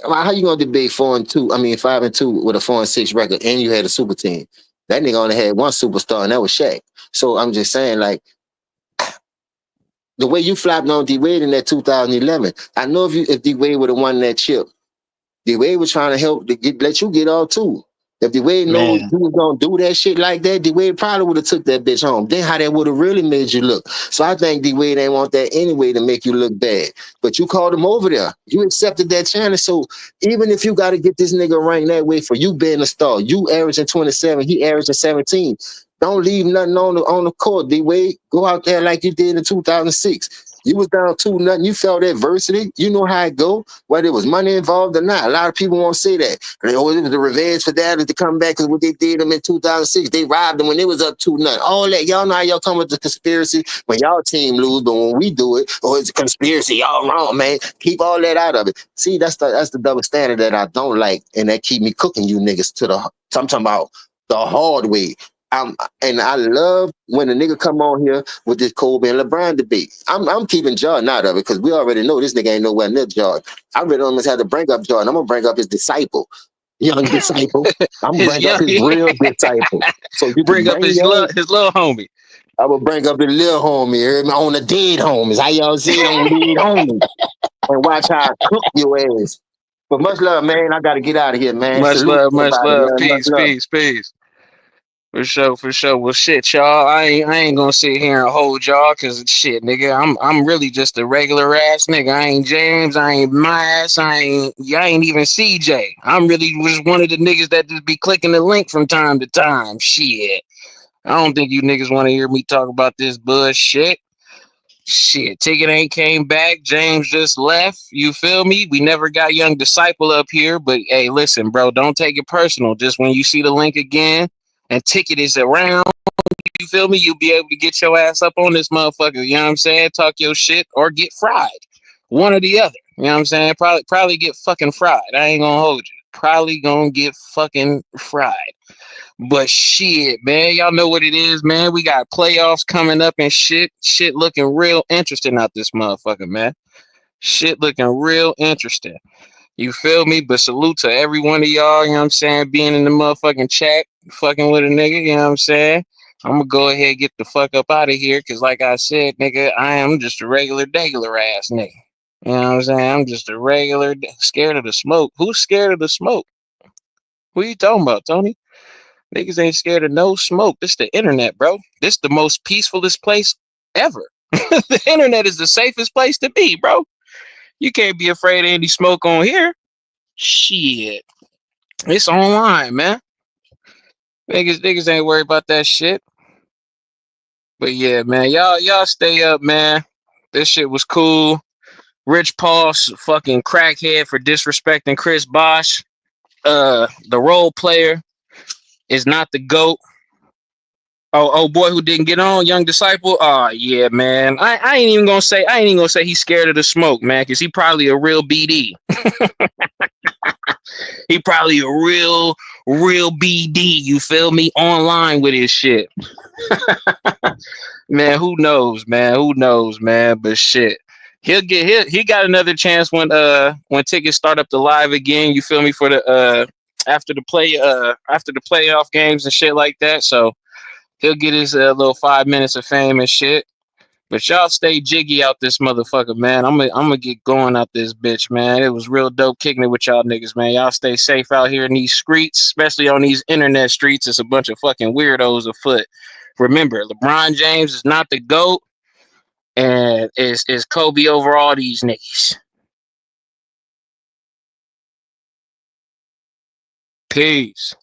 How you gonna debate 4-2? I mean 5-2 with a 4-6 record, and you had a super team. That nigga only had one superstar, and that was Shaq. So I'm just saying, like, the way you flopped on D Wade in that 2011, I know if D Wade would have won that chip, the way was trying to help let you get all two. If the way knows
Man,
you was gonna do that shit like that, the way probably would have took that bitch home. Then how that would have really made you look. So I think the way ain't want that anyway to make you look bad. But you called him over there. You accepted that challenge. So even if you got to get this nigga ranked that way for you being a star, you averaging 27, he averaging 17. Don't leave nothing on the court, D Wade. Go out there like you did in 2006. You was down 2-0. You felt adversity. You know how it go, whether it was money involved or not. A lot of people won't say that. Oh, it was the revenge for that to come back because what they did them in 2006. They robbed them when it was up 2-0. All that. Y'all know how y'all come with the conspiracy when y'all team lose, but when we do it, oh, it's a conspiracy. Y'all wrong, man. Keep all that out of it. See, that's the double standard that I don't like, and that keep me cooking you niggas to the. I'm talking about the hard way. And I love when a nigga come on here with this Kobe and LeBron debate. I'm keeping Jordan out of it because we already know this nigga ain't nowhere near Jordan. I really almost had to bring up Jordan. I'm gonna bring up his disciple, young disciple. I'm gonna
his
bring up
young
his real disciple. So you can
bring up
bring yours.
his little homie.
I will bring up the little homie, hear me? On the dead homies. How y'all say it on dead homies? And watch how I cook your ass. But much love, man. I gotta get out of here, man.
Much
Salute
love,
to
much
everybody,
love.
man. Much
Peace,
love.
peace, peace. For sure, for sure. Well, shit, y'all. I ain't gonna sit here and hold y'all, cause shit, nigga. I'm really just a regular ass nigga. I ain't James. I ain't Miles. I ain't even CJ. I'm really just one of the niggas that just be clicking the link from time to time. Shit. I don't think you niggas want to hear me talk about this bullshit. Shit, Ticket ain't came back. James just left. You feel me? We never got Young Disciple up here, but hey, listen, bro, don't take it personal. Just when you see the link again and Ticket is around, you feel me? You'll be able to get your ass up on this motherfucker. You know what I'm saying? Talk your shit or get fried. One or the other. You know what I'm saying? Probably get fucking fried. I ain't gonna hold you. Probably gonna get fucking fried. But shit, man, y'all know what it is, man. We got playoffs coming up and shit. Shit looking real interesting out this motherfucker, man. Shit looking real interesting. You feel me? But salute to every one of y'all, you know what I'm saying, being in the motherfucking chat, fucking with a nigga, you know what I'm saying? I'm gonna go ahead and get the fuck up out of here, cause like I said, nigga, I am just a regular ass nigga. You know what I'm saying? I'm just a regular scared of the smoke. Who's scared of the smoke? Who you talking about, Tony? Niggas ain't scared of no smoke. This the internet, bro. This the most peacefulest place ever. The internet is the safest place to be, bro. You can't be afraid of any smoke on here. Shit. It's online, man. Niggas ain't worried about that shit. But yeah, man, y'all stay up, man. This shit was cool. Rich Paul's fucking crackhead for disrespecting Chris Bosh. The role player is not the GOAT. Oh boy, who didn't get on, Young Disciple. Oh yeah, man. I ain't even gonna say he's scared of the smoke, man, because he probably a real BD. He probably a real BD. You feel me? Online with his shit, man. Who knows, man? Who knows, man? But shit, he got another chance when tickets start up the live again. You feel me? For the after the playoff games and shit like that. So he'll get his little 5 minutes of fame and shit. But y'all stay jiggy out this motherfucker, man. I'm gonna get going out this bitch, man. It was real dope kicking it with y'all niggas, man. Y'all stay safe out here in these streets, especially on these internet streets. It's a bunch of fucking weirdos afoot. Remember, LeBron James is not the GOAT, and is Kobe over all these niggas. Peace.